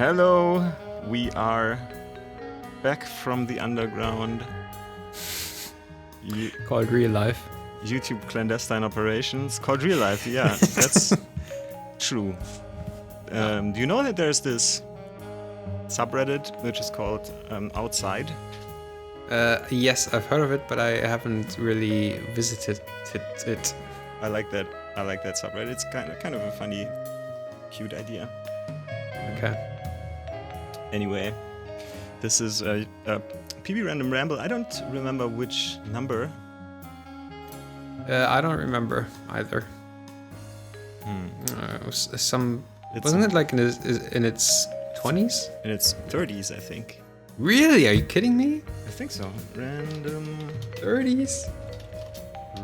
Hello, we are back from the underground. Called real life. YouTube clandestine operations called real life. Yeah, that's true. Do you know that there's this subreddit which is called Outside? Yes, I've heard of it, but I haven't really visited it. I like that. I like that subreddit. It's kind of a funny, cute idea. Okay. Anyway, this is a PB Random Ramble. I don't remember which number. I don't remember either. It was wasn't it like in its 20s? In its 30s, I think. Really? Are you kidding me? I think so. Random 30s?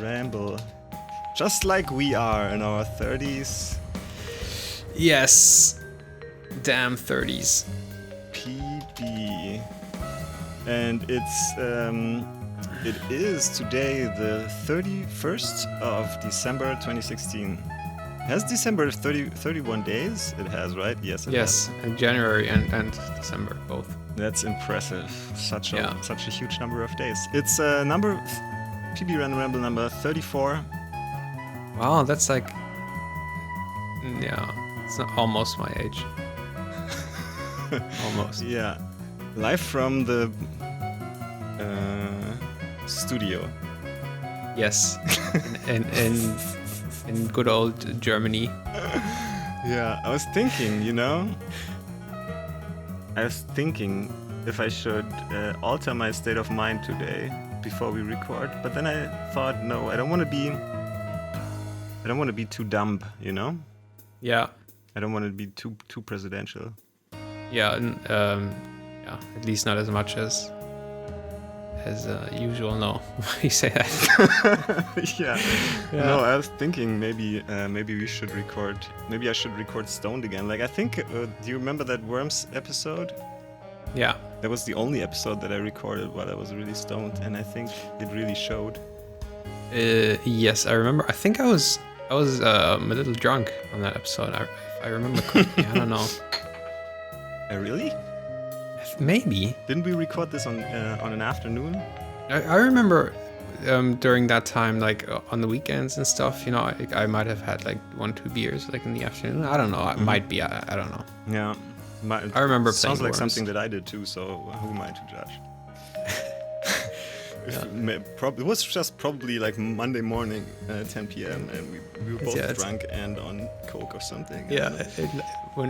Ramble. Just like we are in our 30s. Yes. Damn 30s. PB. And it is today the 31st of December 2016. Has December 31 days? It has, right? Yes, it has. Yes, and January and December, both. That's impressive. Such a huge number of days. It's PB Random Ramble number 34. Wow, that's like... Yeah, it's not almost my age. Almost. Yeah. Live from the studio. Yes. in good old Germany. Yeah, I was thinking, if I should alter my state of mind today before we record, but then I thought, no, I don't want to be too dumb, Yeah. I don't want to be too presidential. Yeah, and at least not as much as usual. No, you say that. Yeah. No, I was thinking maybe we should record. Maybe I should record stoned again. Like I think. Do you remember that Worms episode? Yeah. That was the only episode that I recorded while I was really stoned, and I think it really showed. Yes, I remember. I think I was a little drunk on that episode. If I remember correctly. I don't know. Really? Maybe. Didn't we record this on an afternoon? I remember during that time, like on the weekends and stuff. I might have had like 1-2 beers, like in the afternoon. I don't know. It might be. I don't know. Yeah. I remember. Sounds like Worms. something that I did too. So who am I to judge? It was just probably like Monday morning, 10 p.m. and we were both drunk and on coke or something. Yeah, what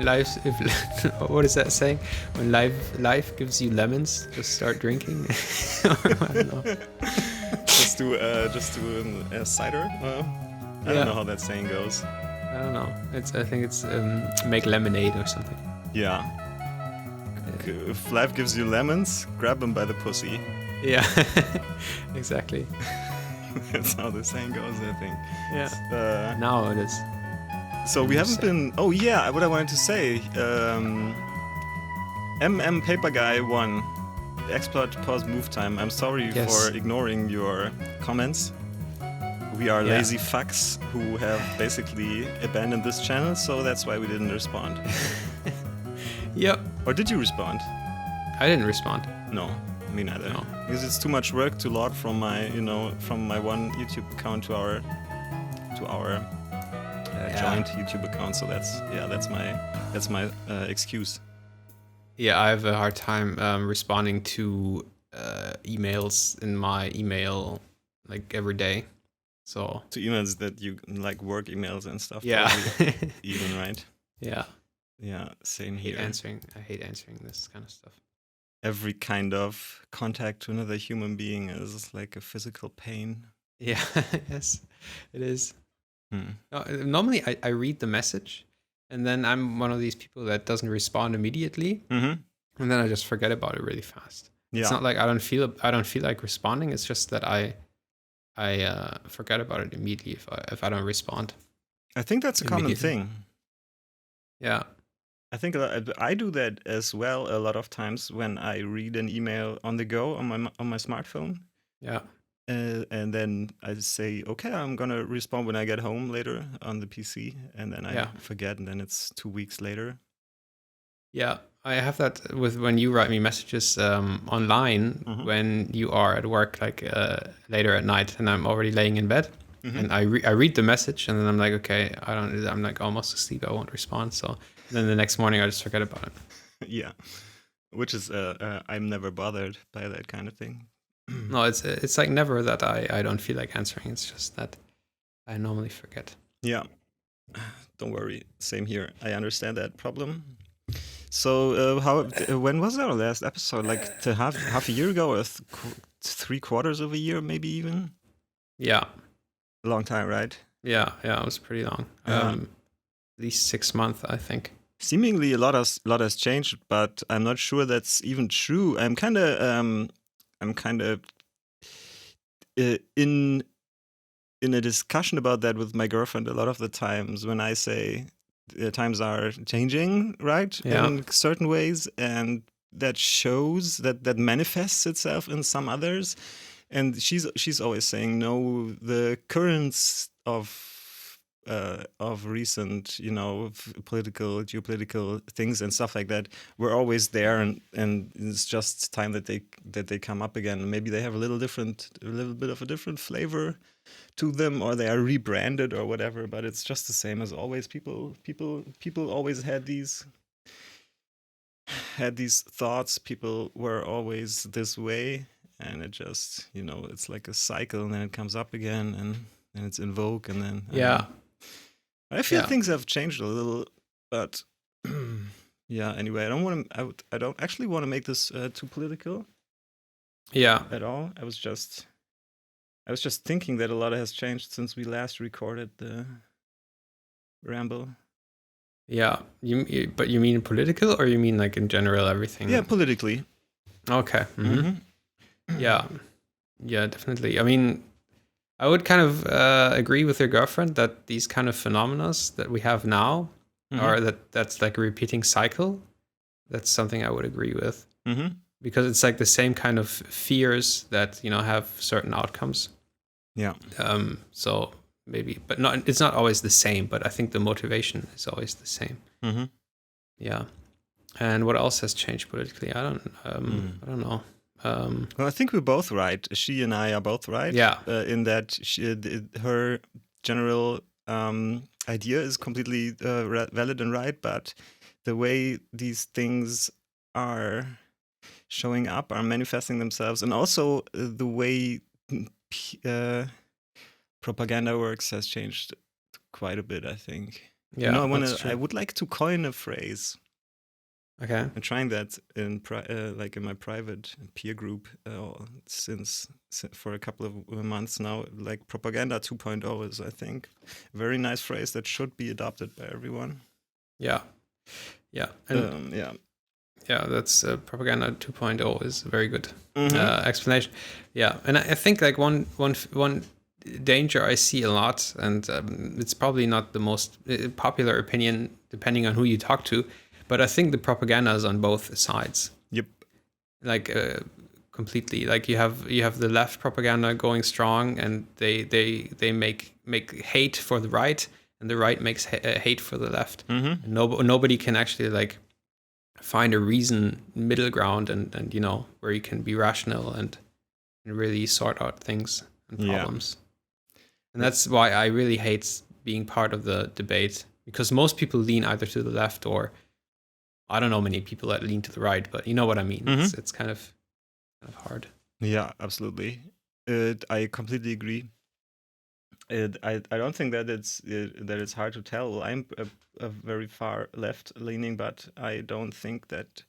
is that saying? When life gives you lemons, just start drinking. I don't know. just do a cider. I don't know how that saying goes. I don't know. I think it's make lemonade or something. Yeah. If life gives you lemons, grab them by the pussy. Yeah, exactly. That's how the saying goes, I think. Yeah. Now it is. So we haven't been. Oh yeah, what I wanted to say. Paper Guy 1. Exploit pause move time. I'm sorry for ignoring your comments. We are lazy fucks who have basically abandoned this channel, so that's why we didn't respond. Yep. Or did you respond? I didn't respond. No. Me neither. No. Because it's too much work to log from my one YouTube account to our joint YouTube account. So that's my excuse. Yeah, I have a hard time responding to emails in my email like every day. So to emails that you like work emails and stuff. Yeah. Even right. Yeah. Yeah. Same here. I hate answering this kind of stuff. Every kind of contact to another human being is like a physical pain. Yeah, yes, it is. Normally, I read the message, and then I'm one of these people that doesn't respond immediately, and then I just forget about it really fast. Yeah. It's not like I don't feel like responding. It's just that I forget about it immediately if I don't respond. I think that's a common thing. Yeah. I think I do that as well a lot of times when I read an email on the go on my smartphone. Yeah. And then I say, okay, I'm gonna respond when I get home later on the PC, and then I forget, and then it's 2 weeks later. Yeah, I have that with when you write me messages online when you are at work, like later at night, and I'm already laying in bed, and I read the message, and then I'm like, okay, I'm like almost asleep, I won't respond. So then the next morning I just forget about it. Yeah, which is I'm never bothered by that kind of thing. No, it's like never that I don't feel like answering. It's just that I normally forget. Yeah, don't worry. Same here. I understand that problem. So when was our last episode? Like half a year ago, or 3/4 of a year, maybe even. Yeah, a long time, right? Yeah, it was pretty long. At least 6 months, I think. Seemingly a lot has changed, but I'm not sure that's even true. I'm kind of in a discussion about that with my girlfriend a lot of the times when I say times are changing, right? Yeah. In certain ways, and that shows that manifests itself in some others. And she's always saying, no, the currents of recent, geopolitical things and stuff like that were always there, and it's just time that they come up again. Maybe they have a little bit of a different flavor to them, or they are rebranded or whatever. But it's just the same as always. People always had these thoughts. People were always this way, and it just it's like a cycle, and then it comes up again, and then it's in vogue, and then I feel things have changed a little, but yeah. Anyway, I don't actually want to make this too political. Yeah. At all. I was just thinking that a lot has changed since we last recorded the ramble. Yeah. But you mean political, or you mean like in general everything? Yeah, politically. Okay. Yeah. Yeah, definitely. I mean, I would kind of agree with your girlfriend that these kind of phenomena that we have now, or that's like a repeating cycle. That's something I would agree with, because it's like the same kind of fears that have certain outcomes. Yeah. So maybe, but it's not always the same. But I think the motivation is always the same. Yeah. And what else has changed politically? I don't know. Well, I think we're both right. She and I are both right. Yeah. In that her general idea is completely valid and right, but the way these things are showing up, are manifesting themselves, and also the way propaganda works has changed quite a bit, I think. Yeah. I would like to coin a phrase. Okay. I'm trying that in my private peer group since for a couple of months now. Like propaganda 2.0 is, I think, a very nice phrase that should be adopted by everyone. Yeah. And yeah, that's propaganda 2.0 is a very good explanation. Yeah, and I think like one danger I see a lot, and it's probably not the most popular opinion depending on who you talk to, but I think the propaganda is on both sides. Yep. Like completely. Like you have the left propaganda going strong, and they make hate for the right, and the right makes hate for the left. And nobody can actually like find a middle ground, and where you can be rational and really sort out things and problems. And that's why I really hate being part of the debate, because most people lean either to the left, or I don't know many people that lean to the right, but you know what I mean. It's kind of hard. Yeah, absolutely. I completely agree. I don't think that it's hard to tell. I'm a very far left leaning, but I don't think that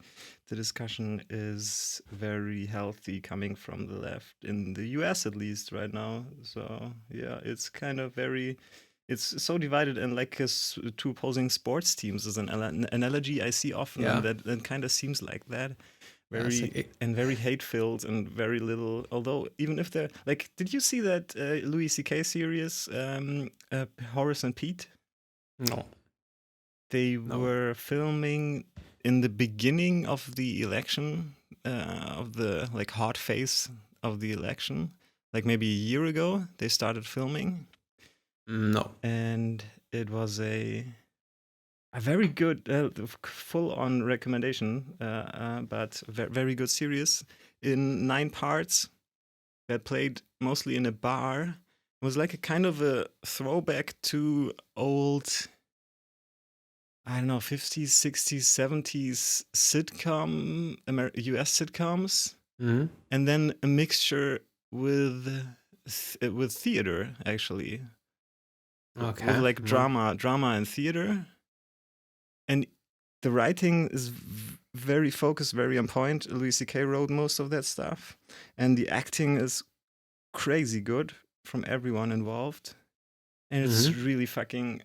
the discussion is very healthy coming from the left in the US, at least right now. So yeah, it's kind of it's so divided, and like two opposing sports teams is an analogy I see often, and that kind of seems like that. Very hate-filled and very little. Although even if they're like, did you see that Louis C.K. series, Horace and Pete? No. They were filming in the beginning of the election, of the like hot phase of the election, like maybe a year ago. They started filming. No. And it was a very good, full-on recommendation, but very good series in 9 parts that played mostly in a bar. It was like a kind of a throwback to old, I don't know, 50s, 60s, 70s US sitcoms, and then a mixture with theater, actually. Okay. With like drama and theater. And the writing is very focused, very on point. Louis C.K. wrote most of that stuff. And the acting is crazy good from everyone involved. And it's really fucking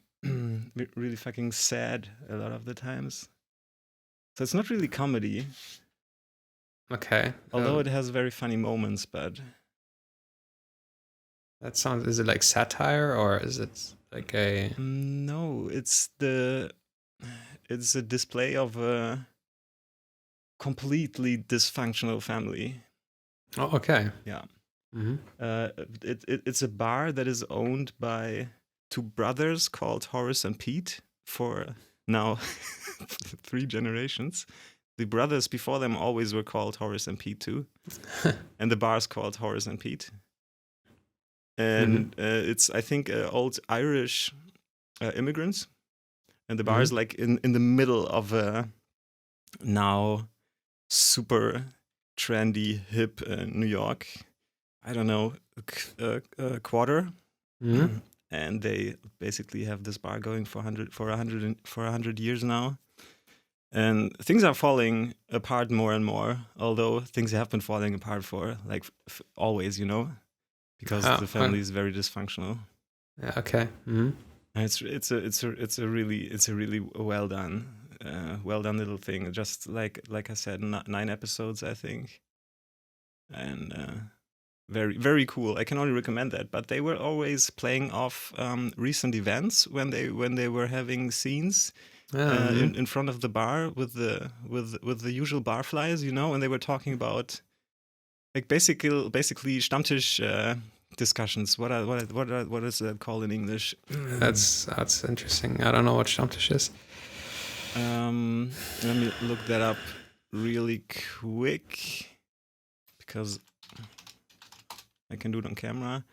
sad a lot of the times. So it's not really comedy. Okay. Although it has very funny moments, but... That sounds... Is it like satire, or is it like a... No, it's a display of a completely dysfunctional family. Oh, okay. Yeah. It's a bar that is owned by 2 brothers called Horace and Pete for now 3 generations. The brothers before them always were called Horace and Pete too. And the bar's called Horace and Pete. And it's, I think, old Irish immigrants. And the bar is like in the middle of a now super trendy, hip New York. I don't know, quarter. And they basically have this bar going for 100 years now. And things are falling apart more and more, although things have been falling apart for like always, you know, because the family is very dysfunctional. Yeah. Okay. And it's a really well done little thing. Just like I said, 9 episodes, I think, and very, very cool. I can only recommend that. But they were always playing off recent events when they were having scenes in front of the bar with the usual barflies, you know, and they were talking about like basically Stammtisch discussions. What is that called in English? That's interesting. I don't know what Stammtisch is. Let me look that up really quick because I can do it on camera.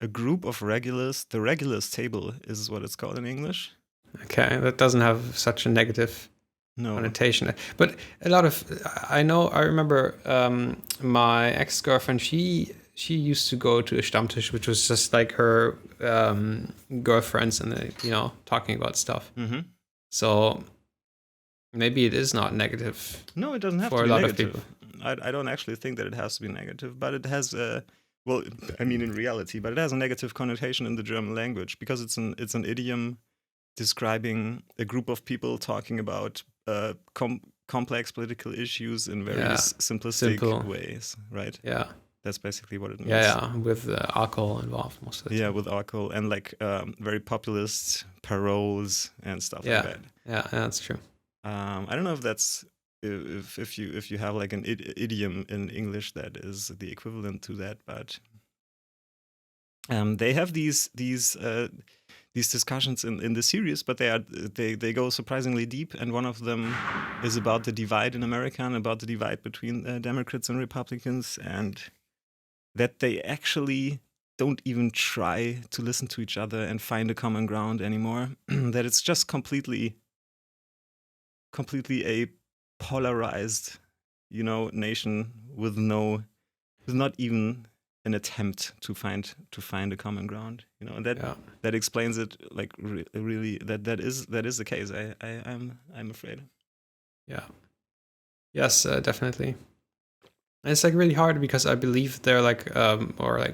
A group of regulars. The regulars table is what it's called in English. Okay, that doesn't have such a negative connotation. But a lot of I remember my ex-girlfriend. She used to go to a Stammtisch, which was just like her girlfriends and talking about stuff. So maybe it is not negative. No, it doesn't have to be negative. I don't actually think that it has to be negative, but it has well, I mean in reality, but it has a negative connotation in the German language because it's an idiom describing a group of people talking about complex political issues in very simplistic ways, right? Yeah. That's basically what it means. Yeah, with alcohol involved most of the time. Yeah, with alcohol and like very populist paroles and stuff like that. Yeah, that's true. I don't know if that's if you have like an idiom in English that is the equivalent to that, but they have these discussions in the series, but they go surprisingly deep, and one of them is about the divide in America and about the divide between Democrats and Republicans, and that they actually don't even try to listen to each other and find a common ground anymore. That it's just completely a polarized, nation with not even an attempt to find a common ground, and that explains it. Like really, that is the case. I'm afraid. Yeah. Yes, definitely. And it's like really hard because I believe they're like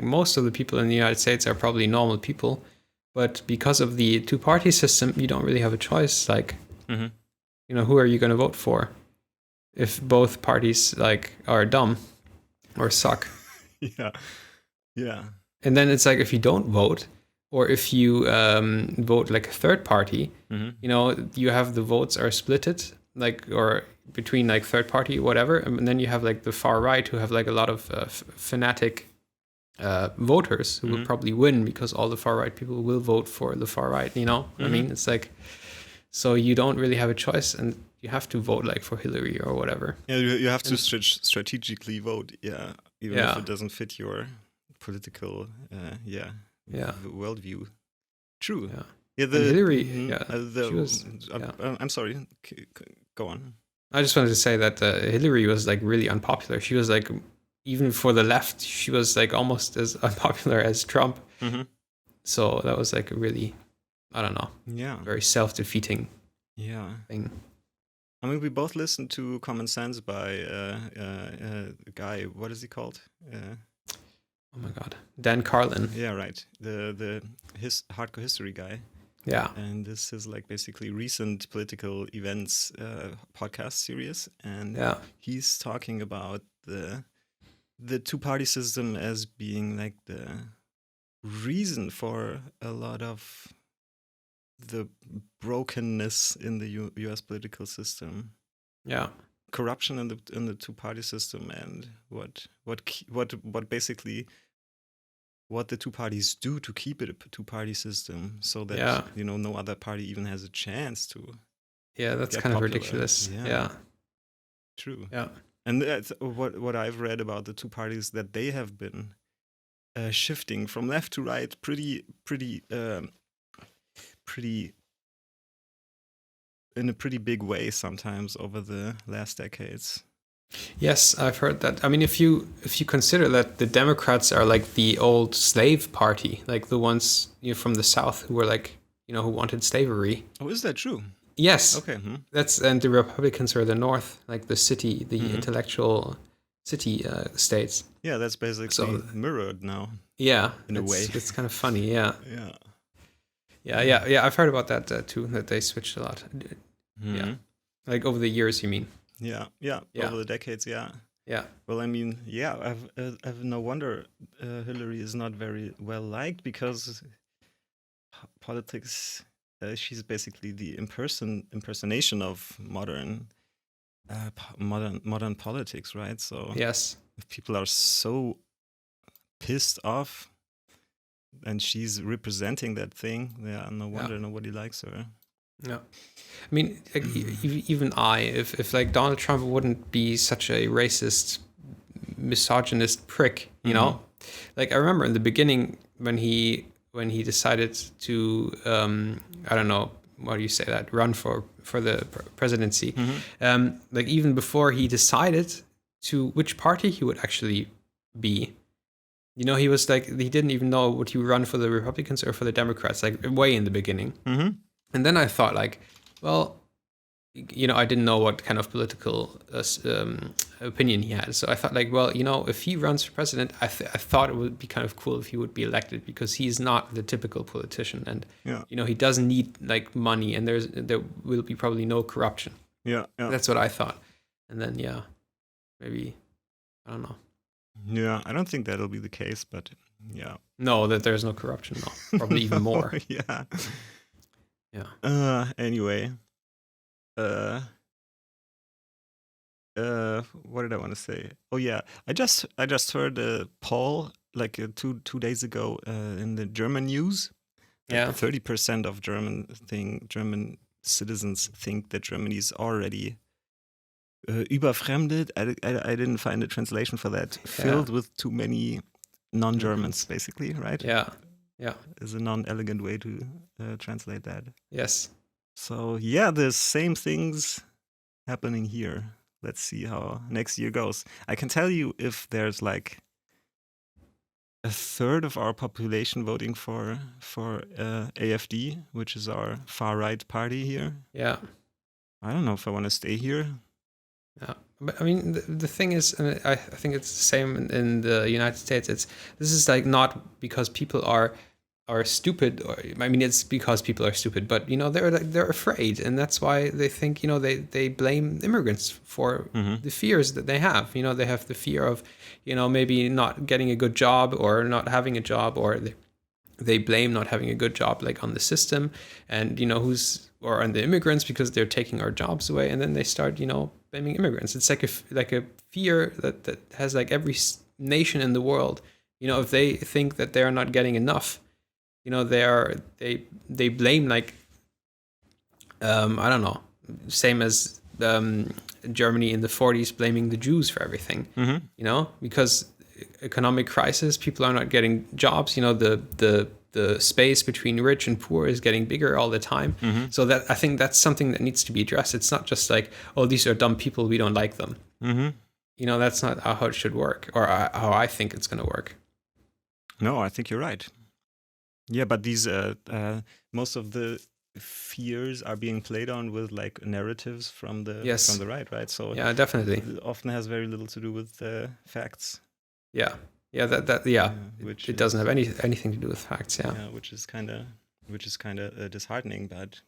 most of the people in the United States are probably normal people, but because of the 2-party system, you don't really have a choice. Like, who are you going to vote for if both parties like are dumb or suck? Yeah. And then it's like if you don't vote, or if you vote like a third party, you have the votes are splitted, like, or between like third party, whatever, and then you have like the far right who have like a lot of fanatic voters who will probably win because all the far right people will vote for the far right. I mean, it's like So you don't really have a choice, and you have to vote like for Hillary or whatever. Yeah, you have to strategically vote. Yeah, even if it doesn't fit your political worldview. True. Yeah. Yeah, Hillary. She was. I'm sorry. Go on. I just wanted to say that Hillary was like really unpopular. She was like, even for the left, she was like almost as unpopular as Trump. Mm-hmm. So that was like a really, I don't know, very self-defeating thing. I mean, we both listened to Common Sense by a guy. What is he called? Oh my God, Dan Carlin. Yeah, right. His hardcore history guy. Yeah. And this is like basically recent political events podcast series, and he's talking about the two-party system as being like the reason for a lot of the brokenness in the U.S. political system. Yeah. Corruption in the two-party system, and what basically what the two parties do to keep it a two-party system, so that no other party even has a chance to. Yeah, that's kind of ridiculous. Yeah. True. Yeah. And that's what I've read about the two parties, that they have been shifting from left to right pretty in a pretty big way sometimes over the last decades. Yes, I've heard that. I mean, if you consider that the Democrats are like the old slave party, like the ones from the South who were like, who wanted slavery. Oh, is that true? Yes. Okay. And the Republicans are the North, like the intellectual city states. Yeah, that's basically mirrored now. Yeah, in a way. It's kind of funny. Yeah. Yeah. Yeah. I've heard about that too. That they switched a lot. Yeah. Like over the years, you mean? Yeah. Over the decades, yeah. Well, I mean, I've no wonder Hillary is not very well liked, because politics. She's basically the impersonation of modern politics, right? So yes, if people are so pissed off, and she's representing that thing, no wonder nobody likes her. Yeah, I mean, like, even if like Donald Trump wouldn't be such a racist, misogynist prick, like I remember in the beginning when he decided to I don't know, what do you say, that run for the presidency, like even before he decided to which party he would actually be, he was like, he didn't even know would he run for the Republicans or for the Democrats, like way in the beginning. And then I thought, like, well, I didn't know what kind of political opinion he had. So I thought, like, well, if he runs for president, I thought it would be kind of cool if he would be elected, because he's not the typical politician, and he doesn't need like money, and there will be probably no corruption. Yeah. That's what I thought. And then maybe, I don't know. Yeah, I don't think that'll be the case, but no, that there's no corruption. No, probably even more. Yeah. Anyway. What did I want to say? Oh yeah, I just heard a poll like 2 days ago in the German news. 30% of German citizens think that Germany is already überfremdet. I didn't find a translation for that. Filled with too many non-Germans, basically, right? Yeah. Is a non-elegant way to translate that. Yes. So the same things happening here. Let's see how next year goes. I can tell you, if there's like a third of our population voting for AfD, which is our far-right party here. Yeah. I don't know if I want to stay here. Yeah, but I mean, the thing is, and I think it's the same in the United States. This is like not because people are stupid, or I mean, it's because people are stupid, but they're afraid, and that's why they think they blame immigrants for the fears that they have. They have the fear of maybe not getting a good job or not having a job, or they blame not having a good job like on the system, and or on the immigrants because they're taking our jobs away, and then they start blaming immigrants. It's like a fear that has like every nation in the world. If they think that they are not getting enough, they blame like I don't know, same as Germany in the 40s blaming the Jews for everything, you know, because economic crisis, people are not getting jobs, you know, the space between rich and poor is getting bigger all the time. So that I think that's something that needs to be addressed. It's not just like, oh, these are dumb people, we don't like them. You know, that's not how it should work, or how I think it's going to work. No, I think you're right. Yeah, but these most of the fears are being played on with like narratives from the right? So yeah, definitely. It often has very little to do with facts. Yeah, which it doesn't have anything to do with facts. Yeah, which is kind of disheartening, but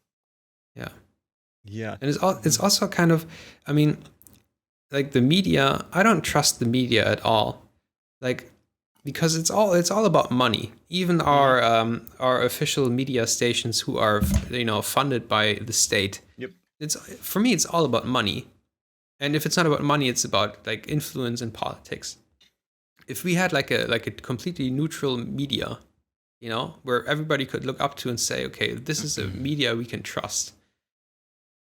yeah, and it's also kind of, I mean, like the media. I don't trust the media at all, like, because it's all about money. Even our official media stations, who are, you know, funded by the state. Yep. For me, it's all about money, and if it's not about money, it's about like influence in politics. If we had like a completely neutral media, you know, where everybody could look up to and say, okay, this is a media we can trust.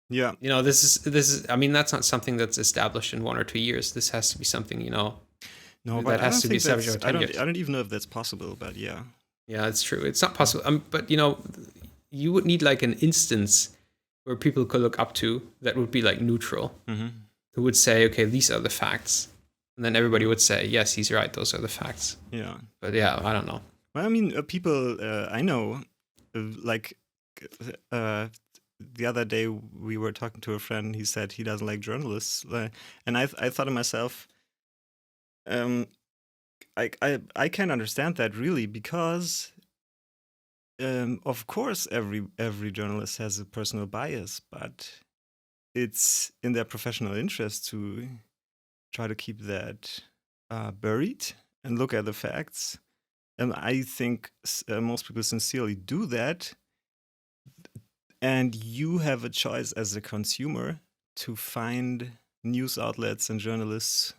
Yeah. You know, this is. I mean, that's not something that's established in 1 or 2 years. This has to be something, you know. No, but that has to be established over 10 years. I don't even know if that's possible, but yeah. Yeah, it's true. It's not possible. But you know, you would need like an instance where people could look up to that would be like neutral, who would say, okay, these are the facts. And then everybody would say, yes, he's right. Those are the facts. Yeah. But yeah, I don't know. Well, I mean, people I know, like the other day we were talking to a friend. He said he doesn't like journalists. And I thought to myself, I can understand that really, because of course every journalist has a personal bias, but it's in their professional interest to try to keep that buried and look at the facts. And I think most people sincerely do that. And you have a choice as a consumer to find news outlets and journalists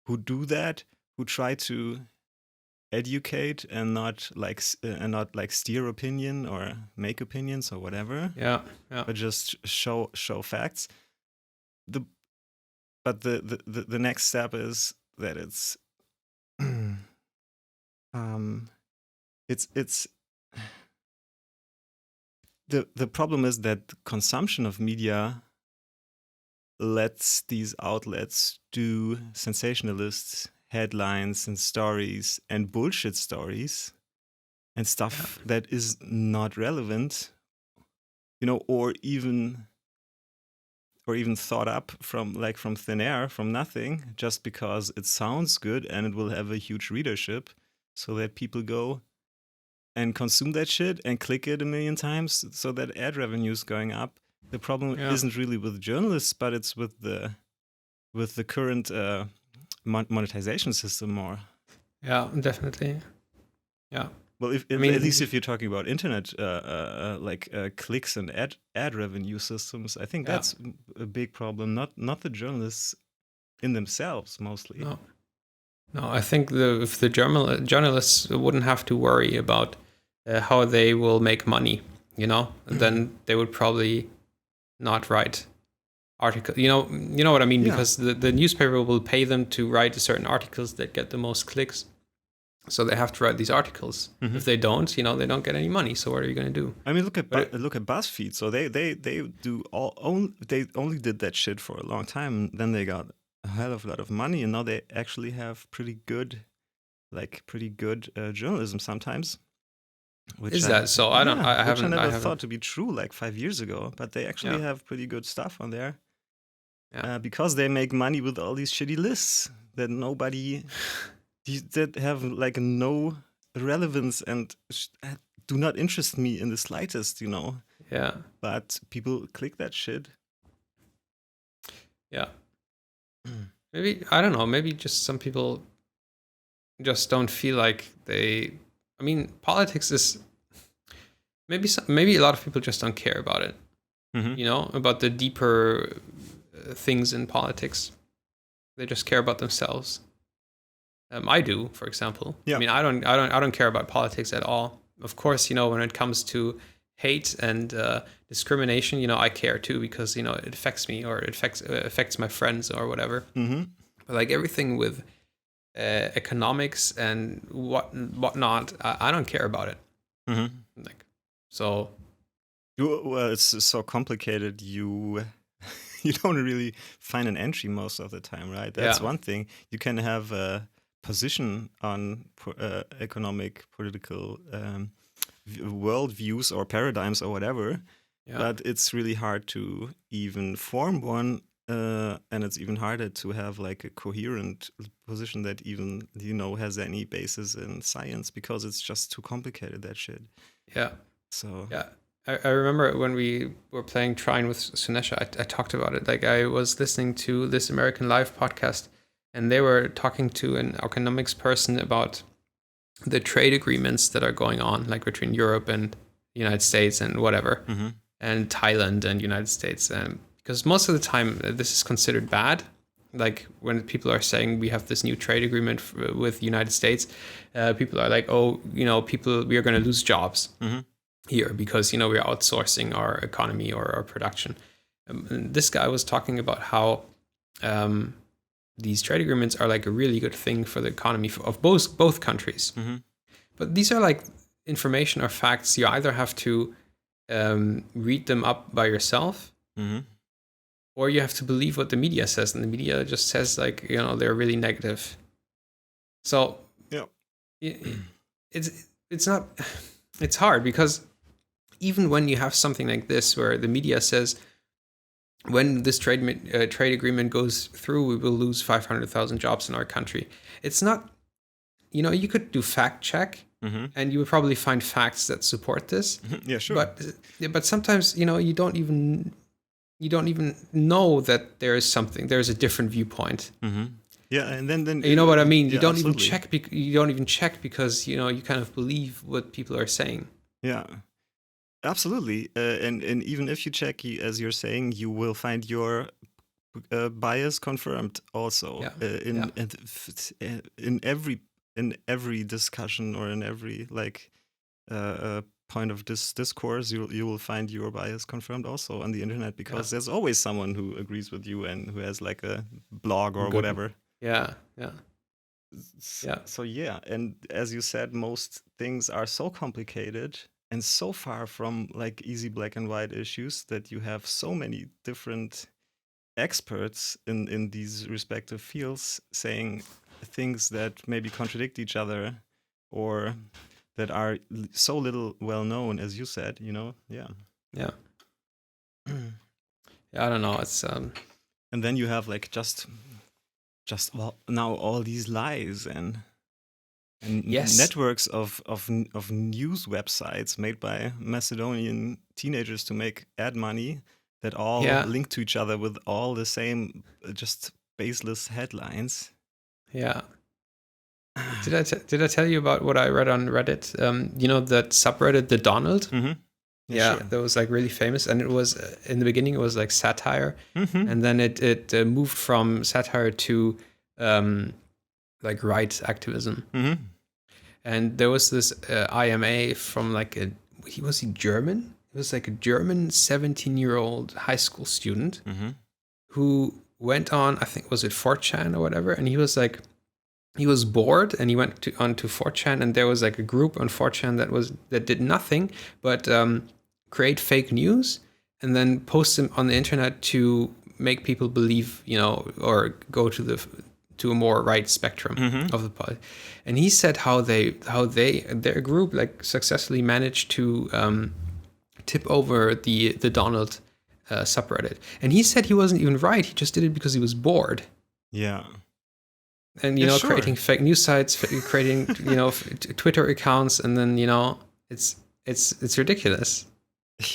who do that, who try to educate and not like steer opinion or make opinions or whatever. Yeah. But just show facts. But the next step is that it's the problem is that consumption of media lets these outlets do sensationalist headlines and stories and bullshit stories and stuff that is not relevant, you know, or even thought up from thin air, from nothing, just because it sounds good and it will have a huge readership, so that people go and consume that shit and click it a million times, so that ad revenue is going up. The problem isn't really with journalists, but it's with the current monetization system more. Yeah, definitely. Yeah. Well, at least if you're talking about internet, clicks and ad revenue systems, I think that's a big problem. Not the journalists in themselves, mostly. No, I think if the journalists wouldn't have to worry about how they will make money, you know, then they would probably not write articles. You know what I mean? Because the newspaper will pay them to write certain articles that get the most clicks. So they have to write these articles. If they don't, you know, they don't get any money. So what are you going to do? I mean, look at BuzzFeed. So they only did that shit for a long time. Then they got a hell of a lot of money, and now they actually have pretty good journalism sometimes. Is that so? I don't. I haven't. Which I never thought to be true like 5 years ago. But they actually have pretty good stuff on there. Yeah. Because they make money with all these shitty lists that nobody. That have like no relevance and do not interest me in the slightest, you know. Yeah. But people click that shit. Yeah. Maybe, I don't know, maybe just some people just don't feel like they. I mean, politics is maybe a lot of people just don't care about it. You know, about the deeper things in politics. They just care about themselves. I do, for example. Yeah. I mean, I don't care about politics at all. Of course, you know, when it comes to hate and discrimination, you know, I care too, because, you know, it affects me, or it affects my friends or whatever. Mm-hmm. But like everything with economics and whatnot, I don't care about it. Mm-hmm. Like, so. Well, it's so complicated. You don't really find an entry most of the time, right? That's one thing. You can have a position on economic, political world views or paradigms or whatever, but it's really hard to even form one, and it's even harder to have like a coherent position that even, you know, has any basis in science, because it's just too complicated, that shit. Yeah. So yeah. I remember when we were playing Trine with Sunesha, I talked about it. Like, I was listening to This American Life podcast, and they were talking to an economics person about the trade agreements that are going on, like between Europe and the United States and whatever, and Thailand and United States. Because most of the time this is considered bad. Like, when people are saying we have this new trade agreement with the United States, people are like, oh, you know, we are going to lose jobs. Here, because, you know, we're outsourcing our economy or our production. And this guy was talking about how these trade agreements are like a really good thing for the economy of both countries. But these are like information or facts. You either have to read them up by yourself, or you have to believe what the media says, and the media just says, like, you know, they're really negative. So it's not. It's hard, because even when you have something like this, where the media says, when this trade agreement goes through, we will lose 500,000 jobs in our country. It's not, you know, you could do fact check, and you would probably find facts that support this. Yeah, sure. But sometimes, you know, you don't even know that there's a different viewpoint. Yeah, and then you know what I mean. Yeah, you don't absolutely. even check. You don't even check because, you know, you kind of believe what people are saying. Yeah, absolutely. And even if you check, as you're saying, you will find your bias confirmed also. In every discussion, or in every like point of this discourse, you will find your bias confirmed also on the internet, because there's always someone who agrees with you and who has like a blog or whatever. So yeah, and as you said, most things are so complicated and so far from like easy black and white issues, that you have so many different experts in these respective fields saying things that maybe contradict each other, or that are so little well known, as you said, you know. I don't know, it's and then you have like just now all these lies and networks of news websites made by Macedonian teenagers to make ad money, that all link to each other with all the same just baseless headlines. Did I tell you about what I read on Reddit? You know, that subreddit, the Donald? Sure. That was like really famous, and it was in the beginning it was like satire, and then it moved from satire to like rights activism. And there was this IMA from like was he German? It was like a German 17-year-old high school student who went on, I think, was it 4chan or whatever, and he was like, he was bored, and he went onto 4chan, and there was like a group on 4chan that did nothing but create fake news and then post them on the internet to make people believe, you know, or go to a more right spectrum of the party. And he said how their group like successfully managed to tip over the Donald subreddit. And he said he wasn't even right. He just did it because he was bored. Yeah. And, you know, creating fake news sites, creating, you know, Twitter accounts, and then, you know, it's ridiculous.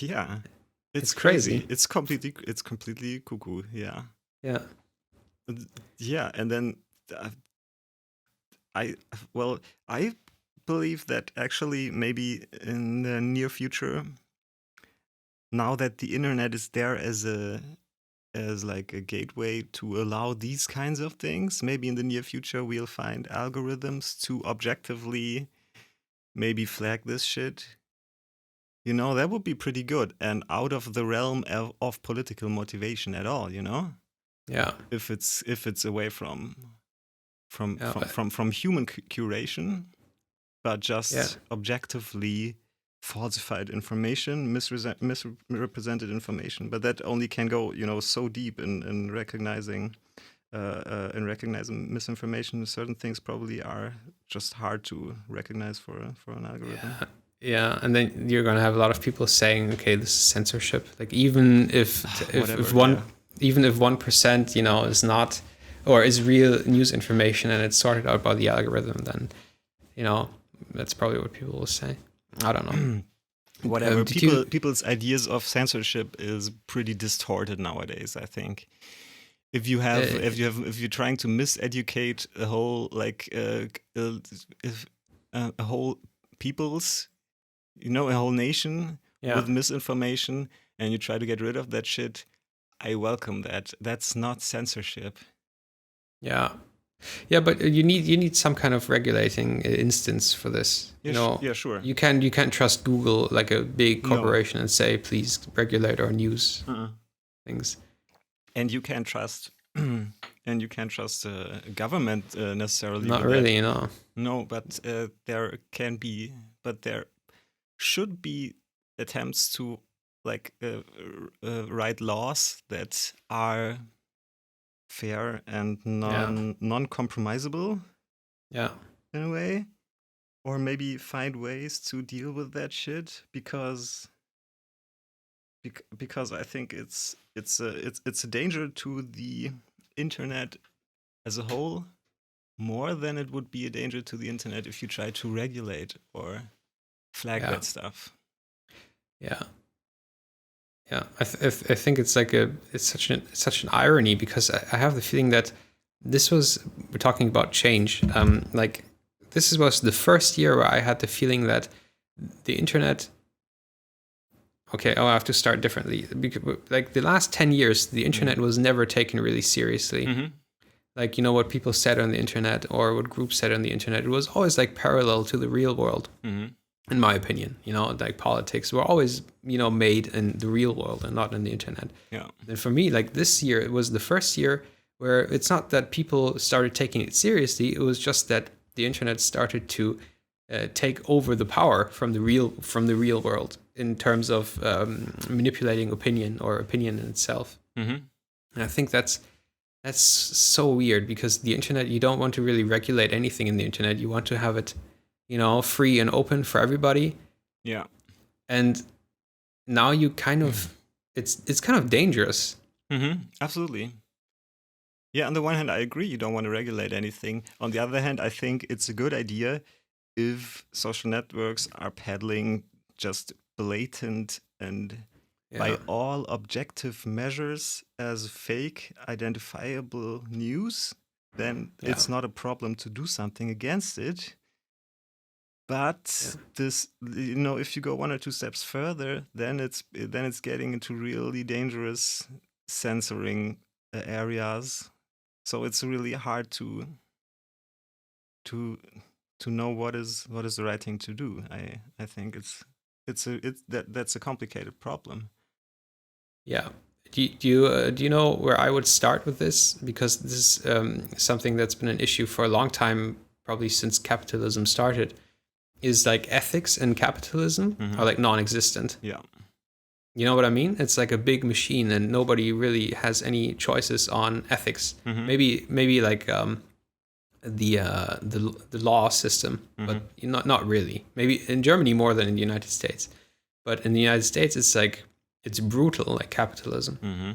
Yeah. It's crazy. It's completely cuckoo. Yeah. Yeah, and then I believe that actually maybe in the near future, now that the internet is there as like a gateway to allow these kinds of things, maybe in the near future we'll find algorithms to objectively maybe flag this shit. You know, that would be pretty good and out of the realm of political motivation at all, you know? Yeah. If it's away from human curation, but just objectively falsified information, misrepresented information. But that only can go, you know, so deep in recognizing misinformation. Certain things probably are just hard to recognize for an algorithm. Yeah, and then you're gonna have a lot of people saying, "Okay, this is censorship." Like even if 1%, you know, is not or is real news information and it's sorted out by the algorithm, then you know that's probably what people will say. I don't know. Whatever. People's ideas of censorship is pretty distorted nowadays, I think. If you're trying to miseducate a whole a whole people's, you know, a whole nation with misinformation, and you try to get rid of that shit, I welcome that. That's not censorship. Yeah. Yeah, but you need some kind of regulating instance for this. Yeah, you know, sure. You can't trust Google, like a big corporation, and say, please regulate our news things. And you can't trust government necessarily. Not really, you know. No, but there should be attempts to write laws that are fair and non-compromisable. Yeah. In a way, or maybe find ways to deal with that shit because I think it's a danger to the internet as a whole, more than it would be a danger to the internet if you try to regulate or flag that stuff. Yeah. Yeah, I think it's like it's such an irony, because I have the feeling that we're talking about change. Like this was the first year where I had the feeling that the internet. Okay, I have to start differently, because like the last 10 years, the internet was never taken really seriously. Mm-hmm. Like, you know, what people said on the internet or what groups said on the internet, it was always like parallel to the real world. Mm-hmm. In my opinion, you know, like politics were always, you know, made in the real world and not in the internet. Yeah. And for me, like this year, it was the first year where it's not that people started taking it seriously. It was just that the internet started to take over the power from the real world in terms of manipulating opinion or opinion in itself. Mm-hmm. And I think that's so weird, because the internet, you don't want to really regulate anything in the internet. You want to have it, you know, free and open for everybody. Yeah. And now you kind of, it's kind of dangerous. Mm-hmm. Absolutely. Yeah, on the one hand, I agree, you don't want to regulate anything. On the other hand, I think it's a good idea if social networks are peddling just blatant and by all objective measures as fake, identifiable news, then it's not a problem to do something against it. But this, you know, if you go one or two steps further, then it's getting into really dangerous censoring areas. So it's really hard to know what is the right thing to do. I think that's a complicated problem. Yeah. Do you know where I would start with this? Because this is something that's been an issue for a long time, probably since capitalism started. Is like ethics and capitalism are like non-existent. Yeah. You know what I mean? It's like a big machine and nobody really has any choices on ethics. Mm-hmm. Maybe like the law system, but not really. Maybe in Germany more than in the United States. But in the United States, it's brutal, like capitalism. Mm-hmm.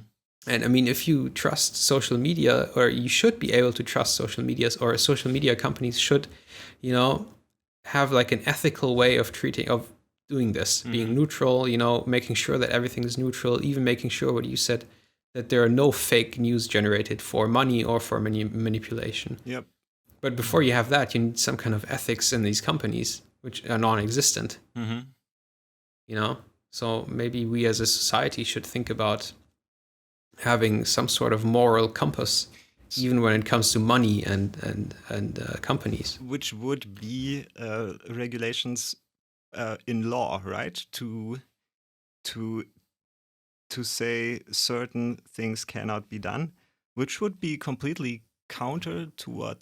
And I mean, if you trust social media, or you should be able to trust social medias, or social media companies should, you know, have like an ethical way of doing this, being neutral, you know, making sure that everything is neutral, even making sure, what you said, that there are no fake news generated for money or for manipulation. Yep. But before you have that, you need some kind of ethics in these companies, which are non-existent. Mm-hmm. You know, so maybe we as a society should think about having some sort of moral compass, even when it comes to money and companies. Which would be regulations in law, right? To say certain things cannot be done, which would be completely counter to what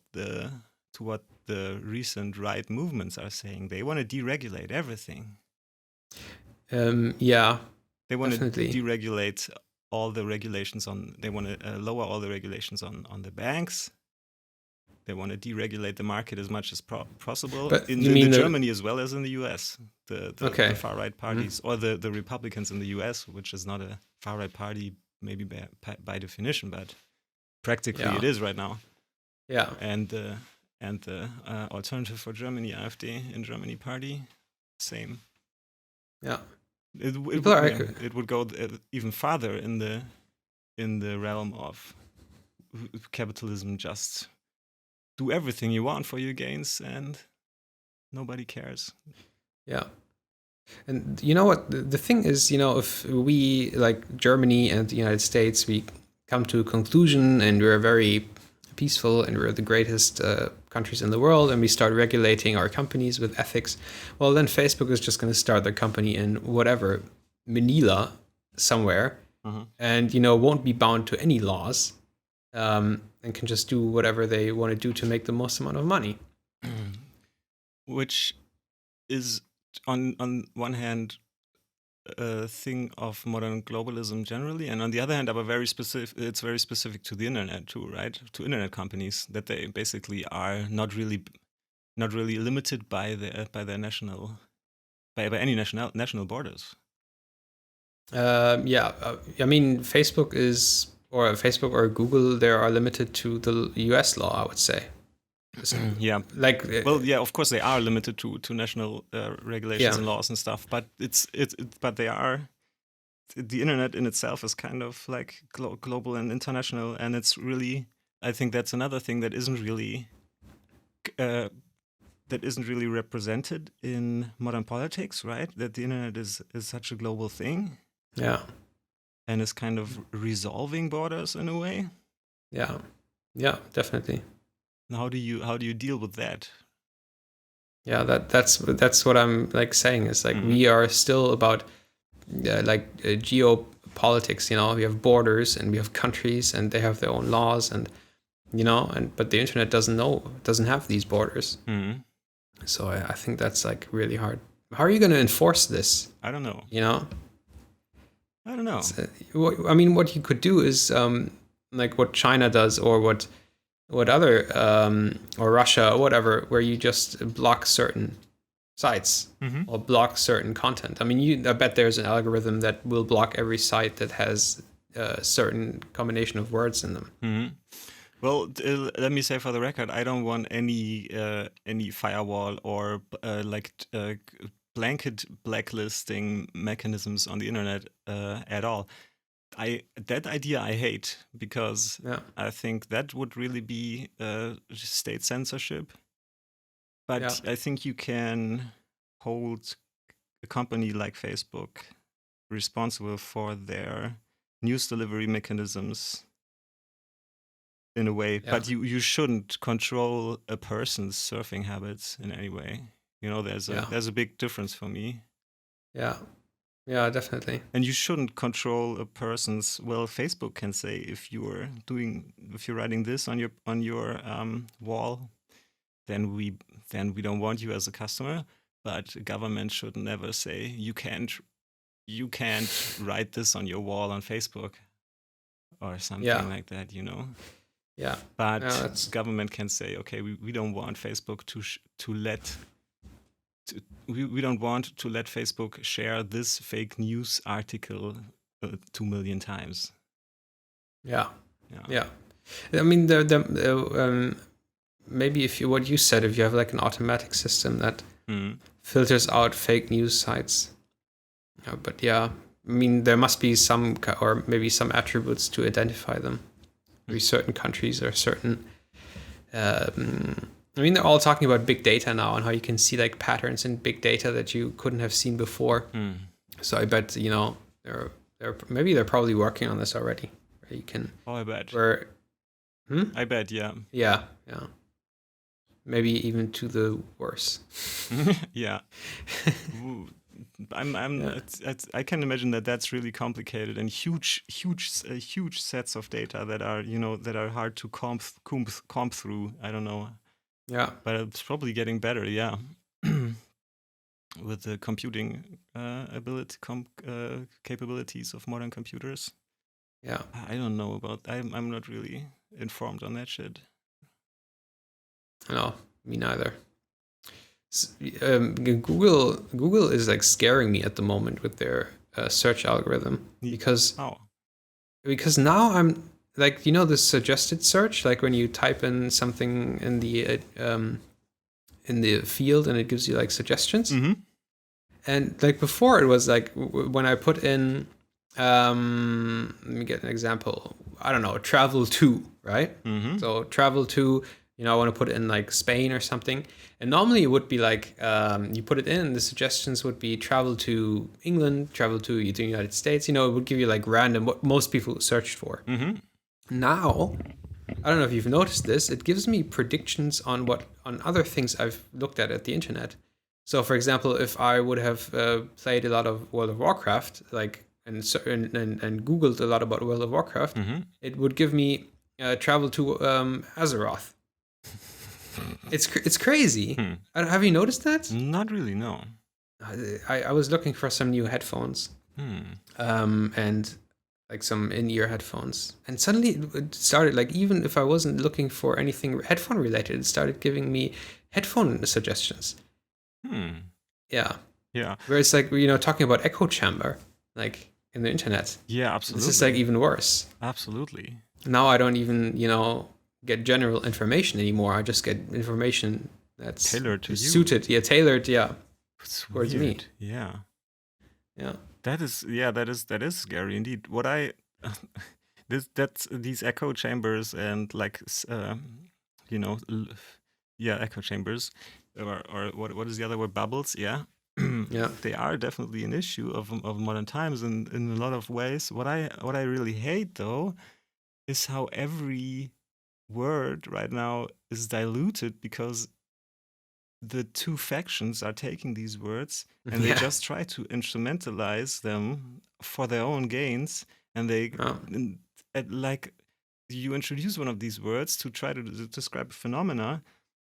the recent right movements are saying. They want to deregulate everything. Yeah, they want definitely. to deregulate all the regulations on. They want to lower all the regulations on the banks. They want to deregulate the market as much as possible. But in Germany as well as in the US. The far right parties or the Republicans in the US, which is not a far right party, maybe by definition, but practically it is right now. Yeah. And the Alternative for Germany, AfD in Germany party, same. Yeah. It would go even farther in the realm of capitalism. Just do everything you want for your gains, and nobody cares. Yeah. And you know what? The thing is, if we, like Germany and the United States, we come to a conclusion and we're very peaceful and we're the greatest countries in the world, and we start regulating our companies with ethics, well, then Facebook is just going to start their company in whatever, Manila somewhere, and, won't be bound to any laws, and can just do whatever they want to do to make the most amount of money. Which is, on one hand, a thing of modern globalism generally, and on the other hand, it's very specific to the internet too, right? To internet companies, that they basically are not really limited by their national borders. I mean, Facebook or Google, they are limited to the US law, I would say. Yeah, of course they are limited to national regulations and laws and stuff, but but they are. The internet in itself is kind of like global and international, and it's really, I think that's another thing that isn't really represented in modern politics, right? That the internet is such a global thing. Yeah. And is kind of resolving borders in a way. Yeah. Yeah, definitely. How do you deal with that? Yeah, that's what I'm like saying is like we are still about geopolitics. We have borders and we have countries and they have their own laws and but the internet doesn't have these borders. So I think that's like really hard. How are you going to enforce this? I don't know. I don't know. I mean, what you could do is like what China does, or what other or Russia or whatever, where you just block certain sites or block certain content. I mean, I bet there's an algorithm that will block every site that has a certain combination of words in them. Well, let me say for the record, I don't want any firewall or blanket blacklisting mechanisms on the internet at all. That idea I hate, because I think that would really be state censorship. But I think you can hold a company like Facebook responsible for their news delivery mechanisms in a way. But you shouldn't control a person's surfing habits in any way. There's a big difference for me. Yeah, definitely. And you shouldn't control a person's. Well, Facebook can say if you're writing this on your wall, then we don't want you as a customer. But a government should never say you can't write this on your wall on Facebook or something like that. Yeah. But government can say, okay, we don't want Facebook we don't want to let Facebook share this fake news article 2 million times. Yeah. I mean, maybe what you said, if you have like an automatic system that filters out fake news sites. But I mean, there must be some attributes to identify them. Maybe certain countries or certain. I mean, they're all talking about big data now and how you can see like patterns in big data that you couldn't have seen before. So I bet they're probably working on this already. Where you can. Oh, I bet. Where. I bet, yeah. Yeah. maybe even to the worse. Yeah. I can imagine that that's really complicated and huge sets of data that are that are hard to comb through. I don't know. Yeah, but it's probably getting better. Yeah, with the computing capabilities of modern computers. Yeah, I don't know about. I'm not really informed on that shit. No, me neither. Google is like scaring me at the moment with their search algorithm because now I'm like, the suggested search, like when you type in something in the field and it gives you like suggestions. Mm-hmm. And like before, it was like when I put in, let me get an example. I don't know, travel to, right? Mm-hmm. So travel to, I want to put in like Spain or something. And normally it would be like, you put it in, the suggestions would be travel to England, travel to the United States. It would give you like random, what most people searched for. Mm-hmm. Now, I don't know if you've noticed this, it gives me predictions on other things I've looked at the internet. So, for example, if I would have played a lot of World of Warcraft, like and Googled a lot about World of Warcraft, Mm-hmm. it would give me travel to Azeroth. It's crazy. Have you noticed that? Not really, no. I was looking for some new headphones, and like some in-ear headphones, and suddenly it started, like, even if I wasn't looking for anything headphone related, it started giving me headphone suggestions. Yeah. Where it's like, talking about echo chamber, like in the internet. Yeah, absolutely. This is like even worse. Absolutely. Now I don't even, get general information anymore. I just get information that's tailored to you. Suited. Yeah, tailored. Yeah. Towards me. Yeah. Yeah. That is scary indeed. What I that's these echo chambers and like echo chambers or what is the other word, bubbles? Yeah. Yeah. They are definitely an issue of modern times in a lot of ways. What I really hate though is how every word right now is diluted because the two factions are taking these words and they just try to instrumentalize them for their own gains, and like you introduce one of these words to try to describe a phenomena,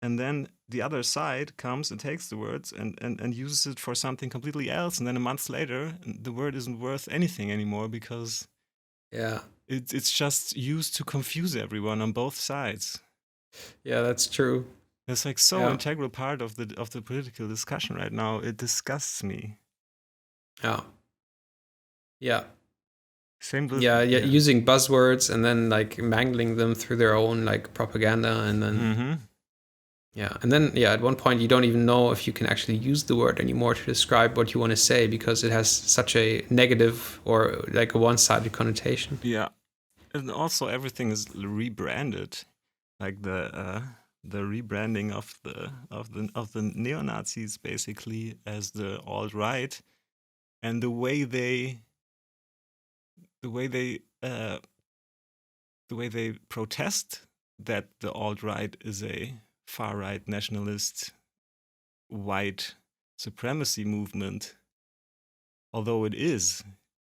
and then the other side comes and takes the words and uses it for something completely else, and then a month later the word isn't worth anything anymore because it's just used to confuse everyone on both sides. Yeah, that's true. It's like so integral part of the political discussion right now. It disgusts me. Yeah. Same with using buzzwords and then like mangling them through their own like propaganda, and then at one point you don't even know if you can actually use the word anymore to describe what you want to say because it has such a negative or like a one-sided connotation. Yeah, and also everything is rebranded, like the rebranding of the neo-Nazis basically as the alt-right, and the way they protest that the alt-right is a far-right nationalist white supremacy movement, although it is,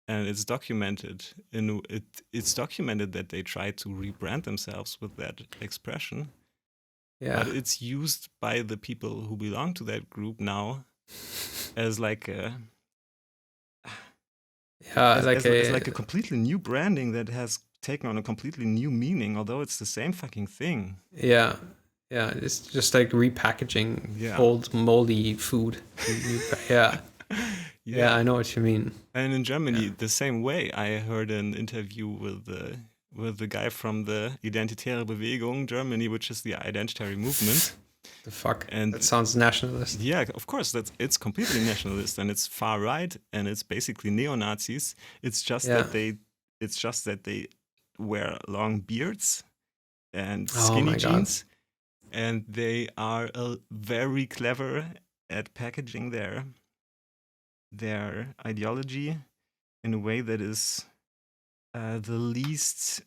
and it's documented it's documented that they try to rebrand themselves with that expression. But it's used by the people who belong to that group now as like a like a completely new branding that has taken on a completely new meaning, although it's the same fucking thing. Yeah, it's just like repackaging old moldy food. Yeah, I know what you mean. And in Germany, the same way. I heard an interview with the guy from the Identitäre Bewegung Germany, which is the identitary movement. The fuck? And that sounds nationalist. Yeah, of course. It's completely nationalist, and it's far right, and it's basically neo-Nazis. It's just that they wear long beards and skinny jeans, and they are very clever at packaging their ideology in a way that is the least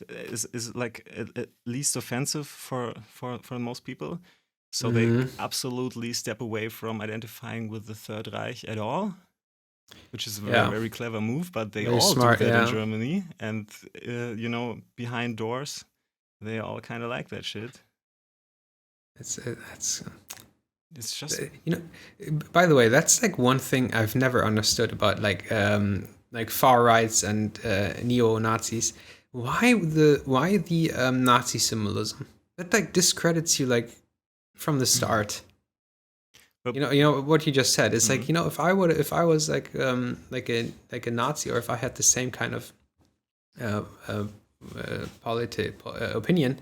is like at least offensive for most people. So they absolutely step away from identifying with the Third Reich at all, which is a very, very clever move. But they very all smart, do that in Germany, and behind doors, they all kind of like that shit. It's just By the way, that's like one thing I've never understood about like far rights and neo-Nazis. Why the Nazi symbolism? That like discredits you like from the start. But, you know what you just said. It's like, if I was like a Nazi, or if I had the same kind of opinion,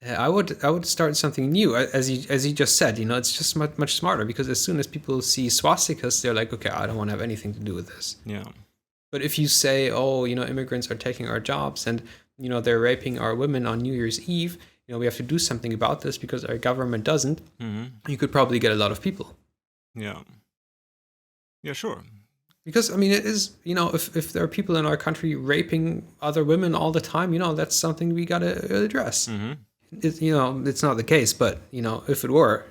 I would start something new. As you just said, it's just much smarter, because as soon as people see swastikas, they're like, okay, I don't want to have anything to do with this. Yeah. But if you say, oh, immigrants are taking our jobs, and they're raping our women on New Year's Eve, we have to do something about this because our government doesn't, you could probably get a lot of people. Yeah. Yeah, sure. Because, it is, if there are people in our country raping other women all the time, that's something we got to address. It's not the case, but, if it were.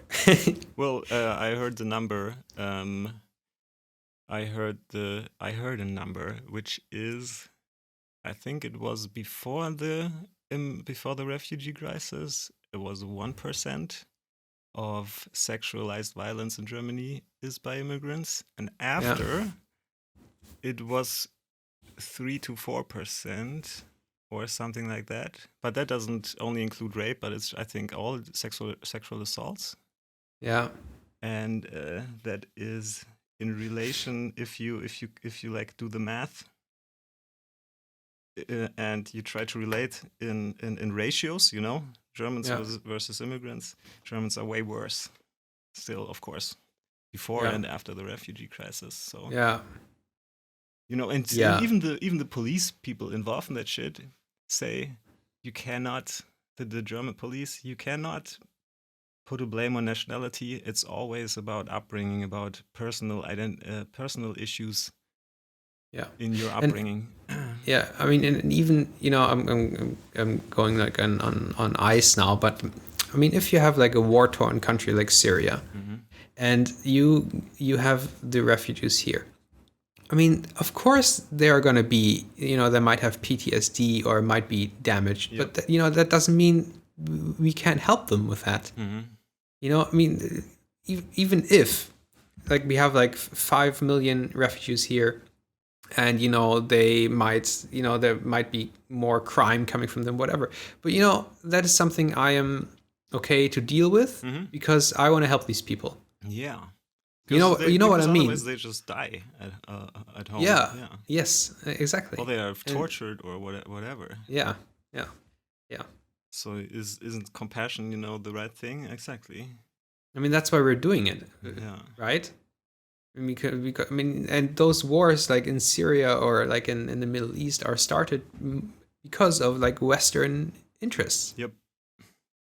Well, I heard the number. I heard a number, which is, I think it was before the refugee crisis. It was 1% of sexualized violence in Germany is by immigrants, and after it was 3 to 4% or something like that. But that doesn't only include rape, but it's, I think, all sexual assaults. Yeah, and that is in relation, if you like do the math and you try to relate in ratios, Germans versus immigrants. Germans are way worse still, of course, before and after the refugee crisis. So and even the police people involved in that shit say you cannot, the German police, you cannot put a blame on nationality. It's always about upbringing, about personal issues. Yeah. In your upbringing. And even I'm going like on ice now, but if you have like a war-torn country like Syria, and you have the refugees here, of course they are going to be, they might have PTSD or might be damaged, but that doesn't mean we can't help them with that. Even if like we have like 5 million refugees here, and they might there might be more crime coming from them, whatever, but that is something I am okay to deal with, because I want to help these people. Yeah. You know what I mean? Otherwise they just die at home. Yeah. Yes, exactly. Or they are tortured or whatever. Yeah. So isn't compassion, the right thing? Exactly. That's why we're doing it. Yeah. Right? And those wars like in Syria or like in the Middle East are started because of like Western interests. Yep.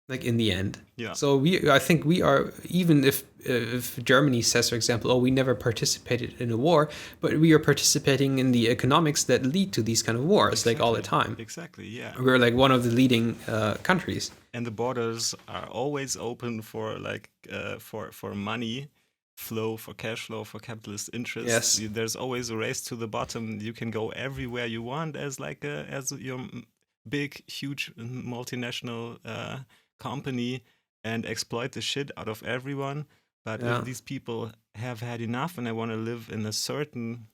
Like in the end. Yeah. So I think we are, even if Germany says, for example, we never participated in a war, but we are participating in the economics that lead to these kind of wars, like all the time. Exactly. Yeah. We're like one of the leading countries. And the borders are always open for like for money flow, for cash flow, for capitalist interests. Yes. There's always a race to the bottom. You can go everywhere you want as your big, huge multinational company and exploit the shit out of everyone. But if these people have had enough and they want to live in a certain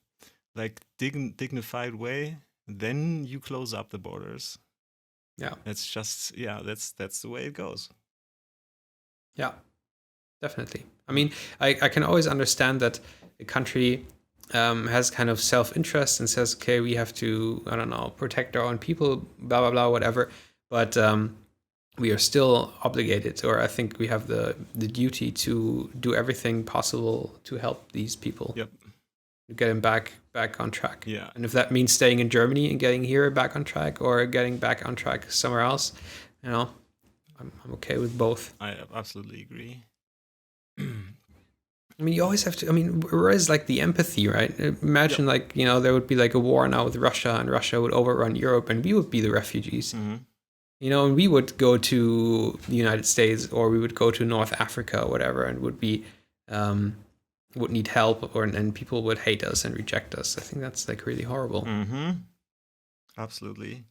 like dignified way, then you close up the borders. Yeah. It's just that's the way it goes. Yeah. Definitely. I can always understand that a country has kind of self-interest and says, okay, we have to, I don't know, protect our own people, blah, blah, blah, whatever. But we are still obligated, or I think we have the duty to do everything possible to help these people. Yep. Get them back on track. Yeah. And if that means staying in Germany and getting here back on track, or getting back on track somewhere else, I'm okay with both. I absolutely agree. I mean, you always have to. I mean, where is like the empathy, right? Imagine like there would be like a war now with Russia, and Russia would overrun Europe, and we would be the refugees. And we would go to the United States, or we would go to North Africa or whatever, and would need help, and people would hate us and reject us. I think that's like really horrible. Absolutely.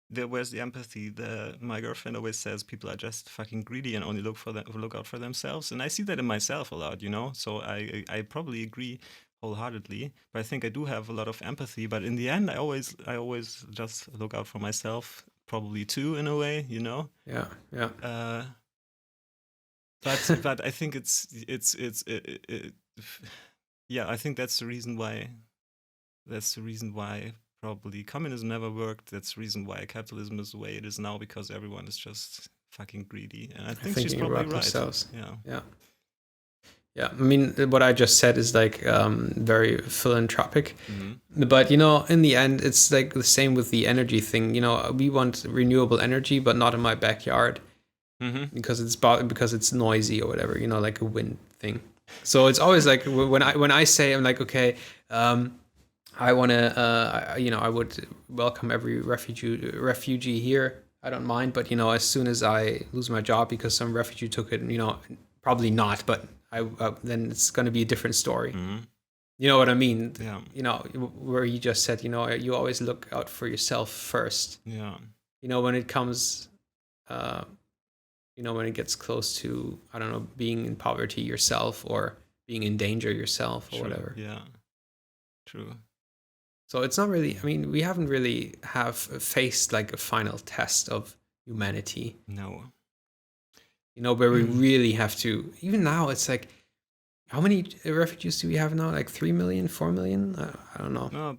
Where's the empathy? My girlfriend always says people are just fucking greedy and only look out for themselves, and I see that in myself a lot, So I probably agree wholeheartedly, but I think I do have a lot of empathy. But in the end, I always just look out for myself, probably too, in a way, Yeah. But I think yeah, I think that's the reason why. Probably communism never worked. That's the reason why capitalism is the way it is now, because everyone is just fucking greedy. And I think she's probably right. Themselves. Yeah. I mean, what I just said is like very philanthropic. But, in the end, it's like the same with the energy thing. We want renewable energy, but not in my backyard because it's noisy or whatever, like a wind thing. So it's always like when I say, I'm like, okay, I want to, I would welcome every refugee here. I don't mind, but as soon as I lose my job because some refugee took it, probably not, but then it's going to be a different story. You know what I mean? Yeah. Where you just said, you always look out for yourself first. Yeah. When it comes, when it gets close to, I don't know, being in poverty yourself or being in danger yourself or whatever. Yeah. True. So it's not really, I mean, we haven't really faced like a final test of humanity. No. Where we really have to, even now it's like, how many refugees do we have now? Like 3 million, 4 million? I don't know. No,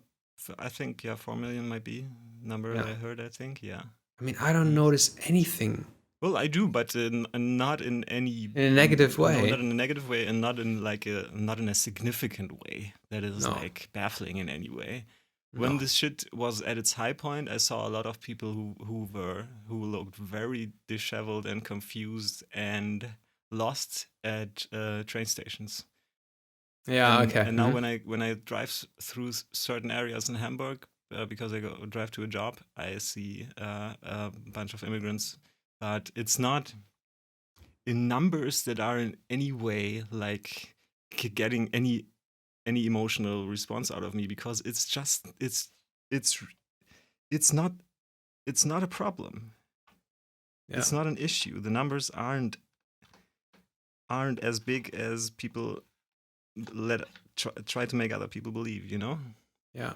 I think, 4 million might be number I heard, I think, yeah. I mean, I don't notice anything. Well, I do, but not in any... In a negative way. No, not in a negative way, and not in a significant way that is like baffling in any way. When this shit was at its high point, I saw a lot of people who looked very disheveled and confused and lost at train stations. Yeah, okay. And now when I drive through certain areas in Hamburg, because I drive to a job, I see a bunch of immigrants, but it's not in numbers that are in any way like getting any emotional response out of me, because it's just it's not a problem. Yeah. It's not an issue. The numbers aren't as big as people try to make other people believe, Yeah.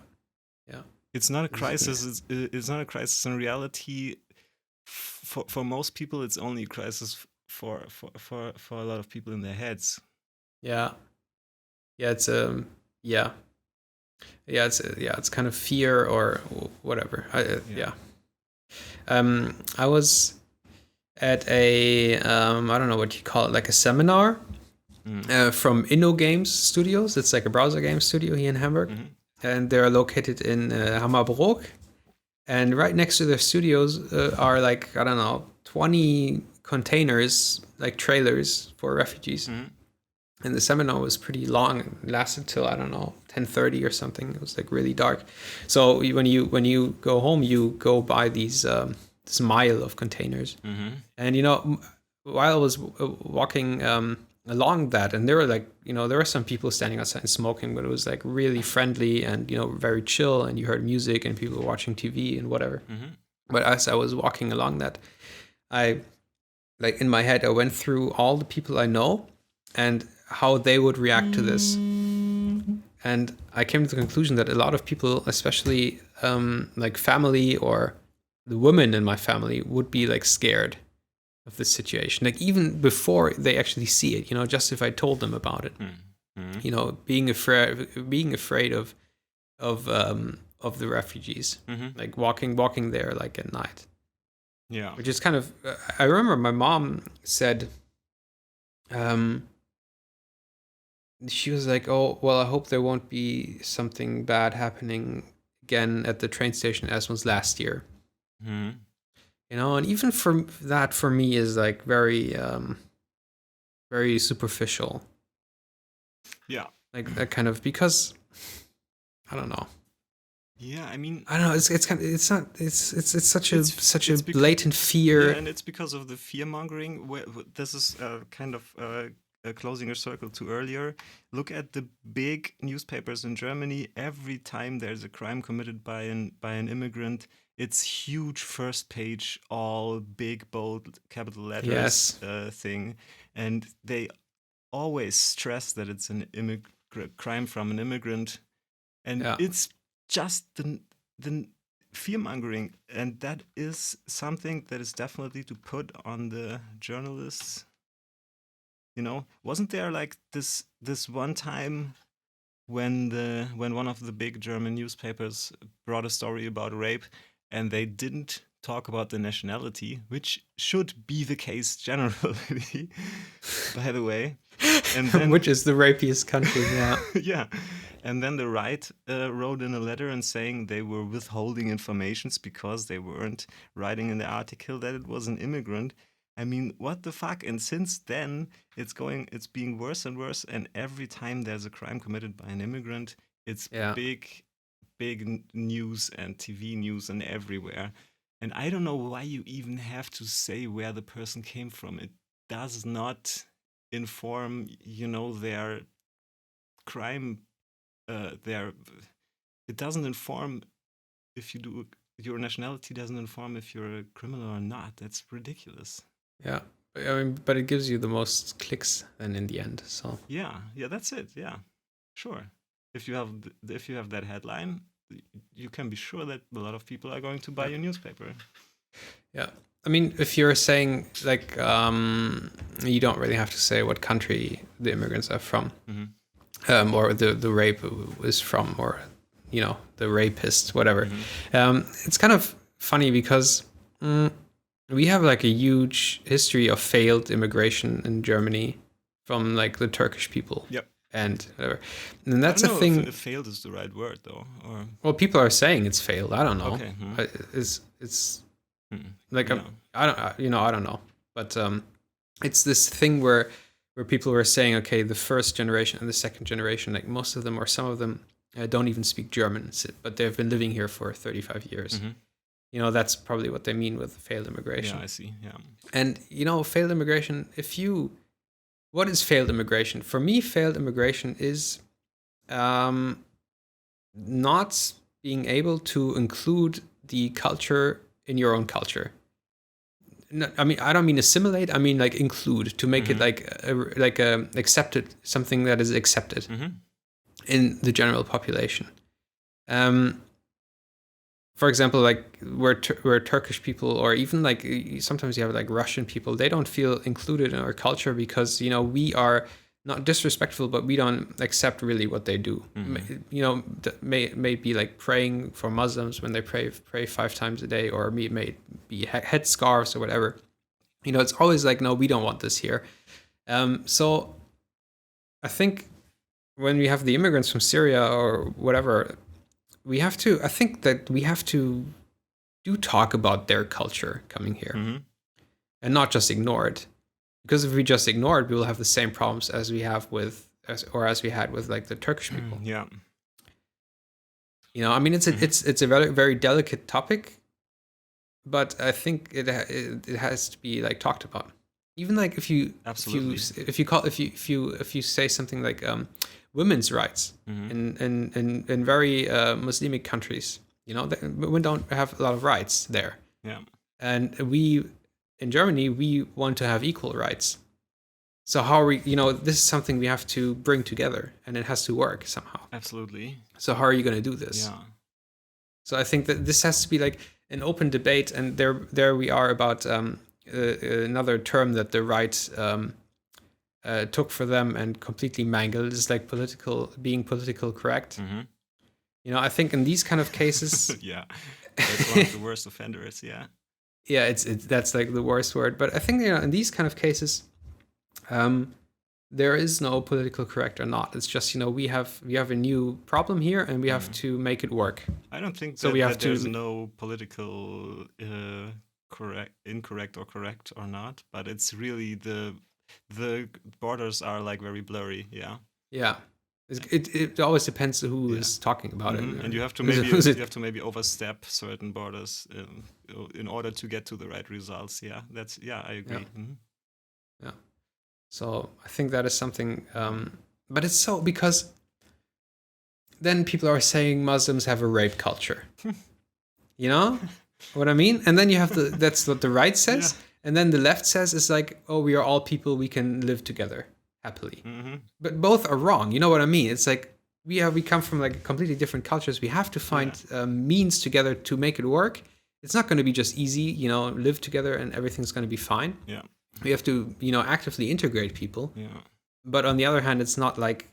It's not a crisis. It's not a crisis in reality. For most people, it's only a crisis for a lot of people in their heads. Yeah. It's it's kind of fear or whatever. I was at a I don't know what you call it, like a seminar from InnoGames Studios. It's like a browser game studio here in Hamburg, and they're located in Hammerbrook. And right next to their studios are like, I don't know, 20 containers, like trailers for refugees. And the seminar was pretty long. It lasted till, I don't know, 10:30 or something. It was like really dark. So when you go home, you go by these this mile of containers. And while I was walking along that, and there were like, there were some people standing outside and smoking, but it was like really friendly and very chill, and you heard music and people were watching TV and whatever. But as I was walking along that, I, like in my head, I went through all the people I know and how they would react to this. And I came to the conclusion that a lot of people, especially like family or the women in my family, would be like scared of this situation. Like even before they actually see it, just if I told them about it, being afraid of the refugees, like walking there like at night. Yeah. Which is kind of, I remember my mom said, she was like, oh, well, I hope there won't be something bad happening again at the train station as was last year. And even for me is like very, very superficial. Yeah. Like that kind of, because I don't know. Yeah, I mean, I don't know. It's such a blatant fear. Yeah, and it's because of the fear mongering. This is kind of closing a circle to earlier. Look at the big newspapers in Germany. Every time there's a crime committed by an immigrant, it's huge first page, all big bold capital letters thing, and they always stress that it's an crime from an immigrant, and it's just the fear mongering, and that is something that is definitely to put on the journalists. Wasn't there like this one time when one of the big German newspapers brought a story about rape, and they didn't talk about the nationality, which should be the case generally, by the way. And then, which is the rapiest country, yeah. Yeah. And then the right wrote in a letter and saying they were withholding informations because they weren't writing in the article that it was an immigrant. I mean, what the fuck? And since then, it's being worse and worse. And every time there's a crime committed by an immigrant, it's big news and TV news and everywhere. And I don't know why you even have to say where the person came from. It does not inform, their crime. It doesn't inform if you do. Your nationality doesn't inform if you're a criminal or not. That's ridiculous. Yeah, I mean, but it gives you the most clicks then in the end. So yeah, that's it. Yeah, sure. If you have that headline, you can be sure that a lot of people are going to buy your newspaper. Yeah, I mean, if you're saying like you don't really have to say what country the immigrants are from, or the rape is from, or the rapist, whatever. It's kind of funny because we have like a huge history of failed immigration in Germany from like the Turkish people. Yep. And whatever. And that's a thing. If failed is the right word, though. Or well, people are saying it's failed. I don't know. Okay. It's like I don't know. But it's this thing where people were saying, okay, the first generation and the second generation, like most of them or some of them don't even speak German, but they've been living here for 35 years. That's probably what they mean with failed immigration. Yeah, I see. Yeah. And failed immigration. What is failed immigration? For me, failed immigration is not being able to include the culture in your own culture. No, I mean, I don't mean assimilate. I mean like include, to make it like accepted, something that is accepted in the general population. For example, like where Turkish people, or even like sometimes you have like Russian people, they don't feel included in our culture because we are not disrespectful, but we don't accept really what they do. May be like praying for Muslims when they pray 5 times a day, or may be headscarves or whatever. It's always like, no, we don't want this here. So I think when we have the immigrants from Syria or whatever, I think that we have to talk about their culture coming here and not just ignore it. Because if we just ignore it, we will have the same problems as we had with like the Turkish people. Yeah. I mean, it's a very, very delicate topic, but I think it has to be like talked about. Even like if you say something like women's rights in very Muslimic countries, women don't have a lot of rights there. Yeah. And in Germany, we want to have equal rights. So how are we, this is something we have to bring together, and it has to work somehow. Absolutely. So how are you going to do this? Yeah. So I think that this has to be like an open debate, and there we are about another term that the right took for them and completely mangled, is like being political correct. I think in these kind of cases, yeah, that's one of the worst offenders. Yeah. Yeah, that's like the worst word. But I think in these kind of cases, there is no political correct or not. It's just we have a new problem here, and we have to make it work. I don't think so. There's no political incorrect or correct or not, but it's really the borders are like very blurry. Yeah. Yeah. It always depends who is talking about it. And you have to maybe overstep certain borders in order to get to the right results. Yeah, I agree. Yeah. So I think that is something, but it's so, because then people are saying Muslims have a rape culture. You know what I mean? And then you have that's what the right says. Yeah. And then the left says is like, oh, we are all people, we can live together happily. But both are wrong. You know what I mean? It's like we come from like completely different cultures. We have to find means together to make it work. It's not going to be just easy, live together and everything's going to be fine. Yeah. We have to, actively integrate people. Yeah. But on the other hand, it's not like,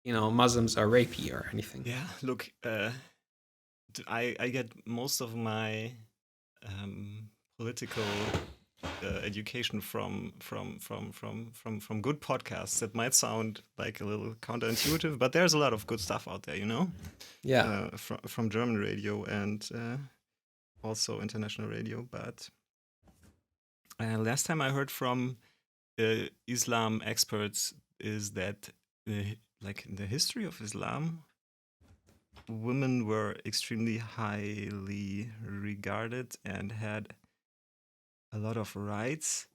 Muslims are rapey or anything. Yeah. Look, I get most of my political education from good podcasts. That might sound like a little counterintuitive, but there's a lot of good stuff out there, Yeah. From German radio and also international radio. But last time I heard from Islam experts is that like in the history of Islam, women were extremely highly regarded and had a lot of rights,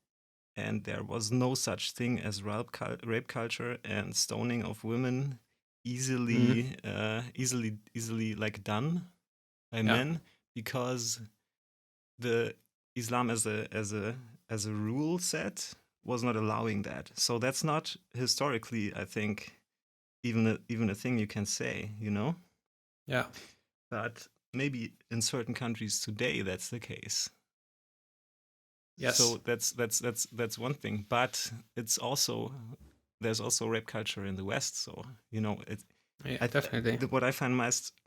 and there was no such thing as rape culture and stoning of women easily like done by men, because the Islam as a rule set was not allowing that. So that's not historically, I think, even a thing you can say, Yeah. But maybe in certain countries today that's the case. Yes. So that's one thing, but there's also rape culture in the West. So definitely. What I find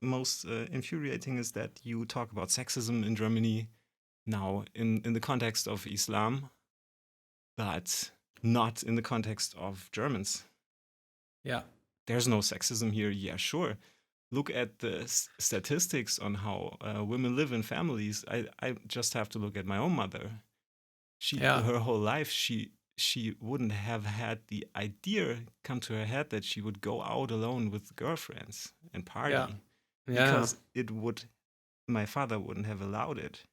most infuriating is that you talk about sexism in Germany now in the context of Islam, but not in the context of Germans. Yeah. There's no sexism here. Yeah, sure. Look at the statistics on how women live in families. I just have to look at my own mother. Her whole life, she wouldn't have had the idea come to her head that she would go out alone with girlfriends and party, because my father wouldn't have allowed it.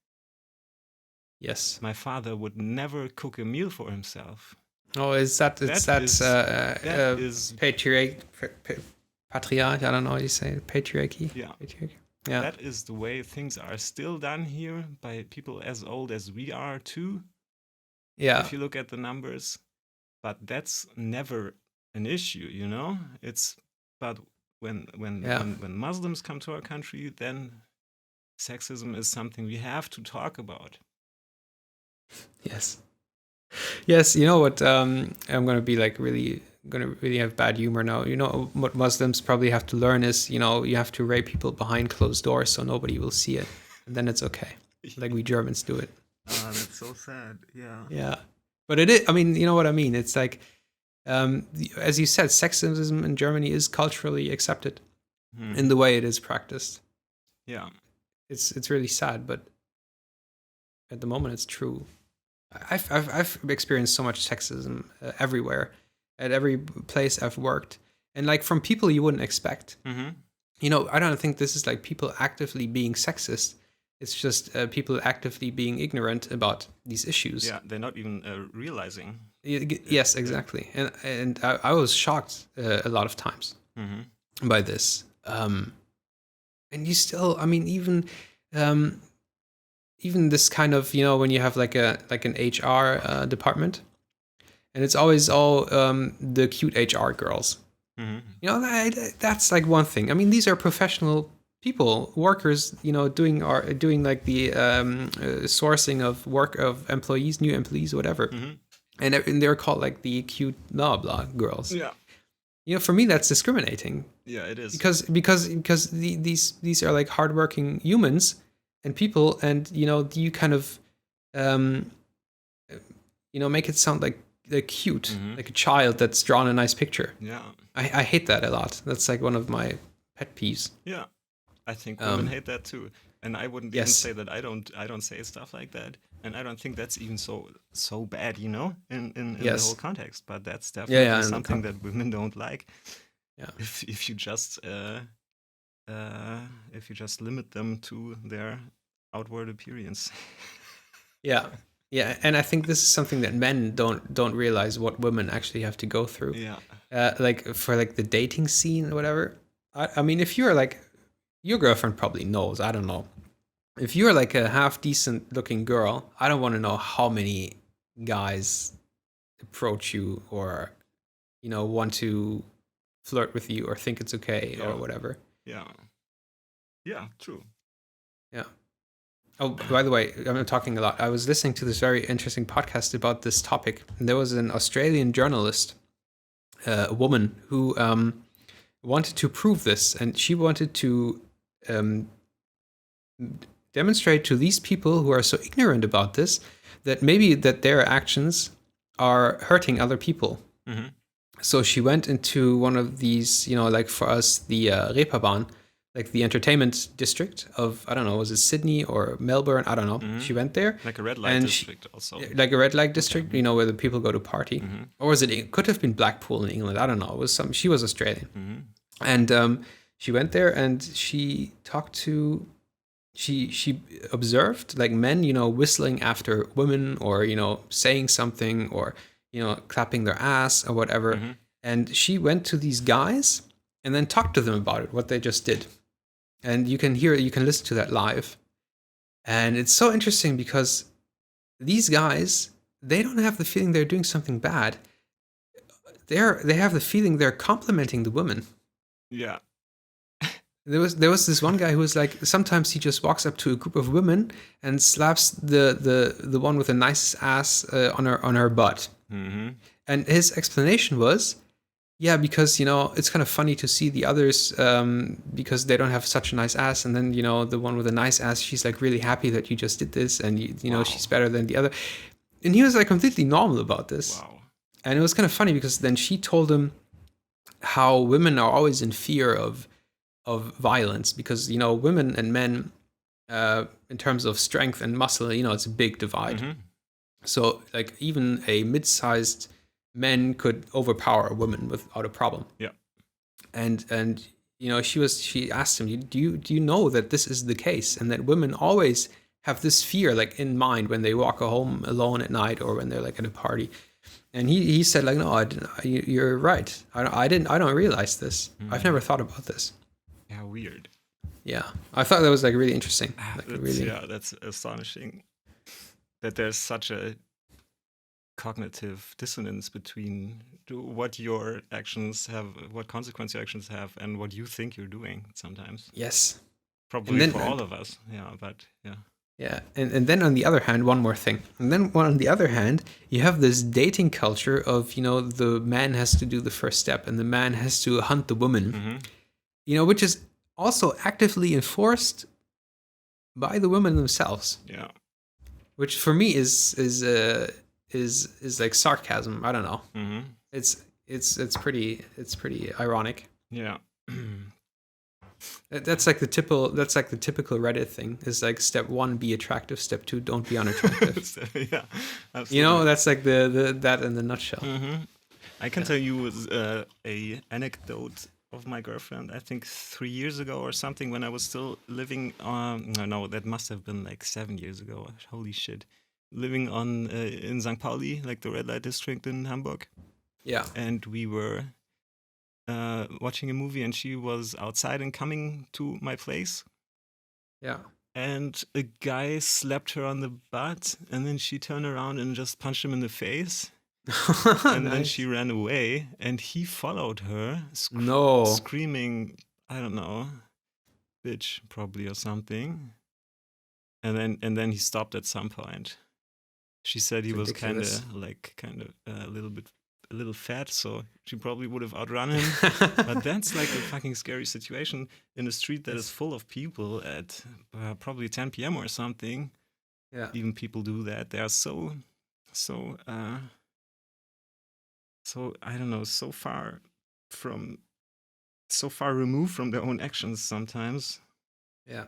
Yes, my father would never cook a meal for himself. Oh, is that patriarch? I don't know how you say it. Patriarchy. Yeah. Patriarchy. Yeah. That is the way things are still done here by people as old as we are too. Yeah. If you look at the numbers, but that's never an issue, but when Muslims come to our country, then sexism is something we have to talk about. Yes. Yes, you know what? I'm gonna be like really have bad humor now. You know what Muslims probably have to learn is, you have to rape people behind closed doors so nobody will see it, and then it's okay. Like we Germans do it. Oh, that's so sad. Yeah. Yeah, but it is. I mean, you know what I mean? It's like, as you said, sexism in Germany is culturally accepted in the way it is practiced. Yeah, it's really sad, but at the moment it's true. I've experienced so much sexism everywhere, at every place I've worked, and like from people you wouldn't expect. Mm-hmm. I don't think this is like people actively being sexist. It's just people actively being ignorant about these issues. Yeah, they're not even realizing. Yes, exactly. And I was shocked a lot of times by this. And you still, I mean, even this kind of, when you have like an HR department, and it's always all the cute HR girls. Mm-hmm. That's like one thing. I mean, these are professional people, workers, doing like the sourcing of work of employees, new employees, whatever. Mm-hmm. And they're called like the cute blah blah girls. Yeah. For me that's discriminating. Yeah, it is. Because these are like hardworking humans and people, and you kind of make it sound like cute, like a child that's drawn a nice picture. Yeah. I hate that a lot. That's like one of my pet peeves. Yeah. I think women hate that too. And I wouldn't even say that I don't say stuff like that, and I don't think that's even so bad, you know, in the whole context. But that's definitely something that women don't like. Yeah. If you just limit them to their outward appearance. Yeah. Yeah, and I think this is something that men don't realize what women actually have to go through. Yeah. Like for like the dating scene or whatever. I mean, if you're like, your girlfriend probably knows, I don't know. If you're like a half decent looking girl, I don't want to know how many guys approach you or, you know, want to flirt with you or think it's okay or whatever. Yeah. Yeah, true. Yeah. Oh, by the way, I'm talking a lot. I was listening to this very interesting podcast about this topic. And there was an Australian journalist, a woman, who wanted to prove this. And she wanted to demonstrate to these people who are so ignorant about this that maybe that their actions are hurting other people. Mm-hmm. So she went into one of these, you know, like for us, the Reeperbahn, like the entertainment district of, I don't know, was it Sydney or Melbourne? I don't know. Mm-hmm. She went there. Like a red light district also. Like a red light district, you know, where the people go to party. Mm-hmm. Or was it could have been Blackpool in England. I don't know. It was she was Australian. Mm-hmm. And she went there and she talked to, she observed like men, you know, whistling after women or, you know, saying something or, you know, clapping their ass or whatever. Mm-hmm. And she went to these guys and then talked to them about it, what they just did. And you can listen to that live. And it's so interesting because these guys, they don't have the feeling they're doing something bad. They have the feeling they're complimenting the woman. Yeah. There was this one guy who was like, sometimes he just walks up to a group of women and slaps the one with the nicest ass on her butt. Mm-hmm. And his explanation was, yeah, because, you know, it's kind of funny to see the others because they don't have such a nice ass. And then, you know, the one with a nice ass, she's like really happy that you just did this. And, you know, she's better than the other. And he was like completely normal about this. Wow. And it was kind of funny because then she told him how women are always in fear of violence because, you know, women and men, in terms of strength and muscle, you know, it's a big divide. Mm-hmm. So like even a mid-sized men could overpower a woman without a problem. Yeah. And you know, she asked him, do you know that this is the case and that women always have this fear like in mind when they walk home alone at night or when they're like at a party? And he said like, no, I didn't, you're right. I don't realize this. Mm-hmm. I've never thought about this. Yeah, weird. Yeah, I thought that was like really interesting. Like, that's astonishing that there's such a cognitive dissonance between what your actions have, what consequence your actions have, and what you think you're doing sometimes. Yes. Probably then, for all of us. Yeah, but yeah. Yeah, and then on the other hand, one more thing. And then on the other hand, you have this dating culture of, you know, the man has to do the first step and the man has to hunt the woman. Mm-hmm. You know, which is also actively enforced by the women themselves. Yeah. Which for me is like sarcasm. I don't know. Mm-hmm. It's pretty ironic. Yeah. That's like the typical Reddit thing. Is like step 1, be attractive. Step 2, don't be unattractive. Yeah, absolutely. You know, that's like the that in the nutshell. Mm-hmm. I can tell you a anecdote of my girlfriend. I think 3 years ago or something when I was still living on. No, that must have been like 7 years ago. Holy shit. Living on in St. Pauli, like the red light district in Hamburg. Yeah. And we were watching a movie and she was outside and coming to my place. Yeah. And a guy slapped her on the butt and then she turned around and just punched him in the face. And then she ran away and he followed her screaming, I don't know, bitch probably or something. And then he stopped at some point. She said he was kind of a little fat, so she probably would have outrun him. But that's like a fucking scary situation in a street that is full of people at probably 10 p.m. or something. Yeah. Even people do that. They are so I don't know, so far removed from their own actions sometimes. Yeah.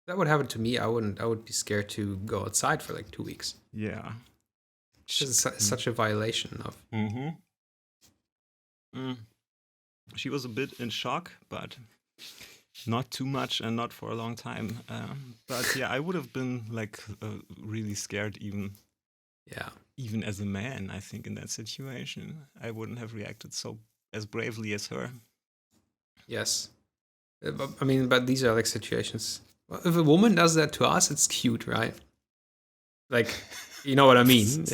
that would happen to me, I would be scared to go outside for like 2 weeks. Yeah. It's such a violation of. She was a bit in shock, but not too much and not for a long time. But yeah, I would have been like really scared even. Yeah. Even as a man, I think in that situation, I wouldn't have reacted so as bravely as her. Yes. I mean, but these are like situations. If a woman does that to us, it's cute, right? Like, you know what I mean?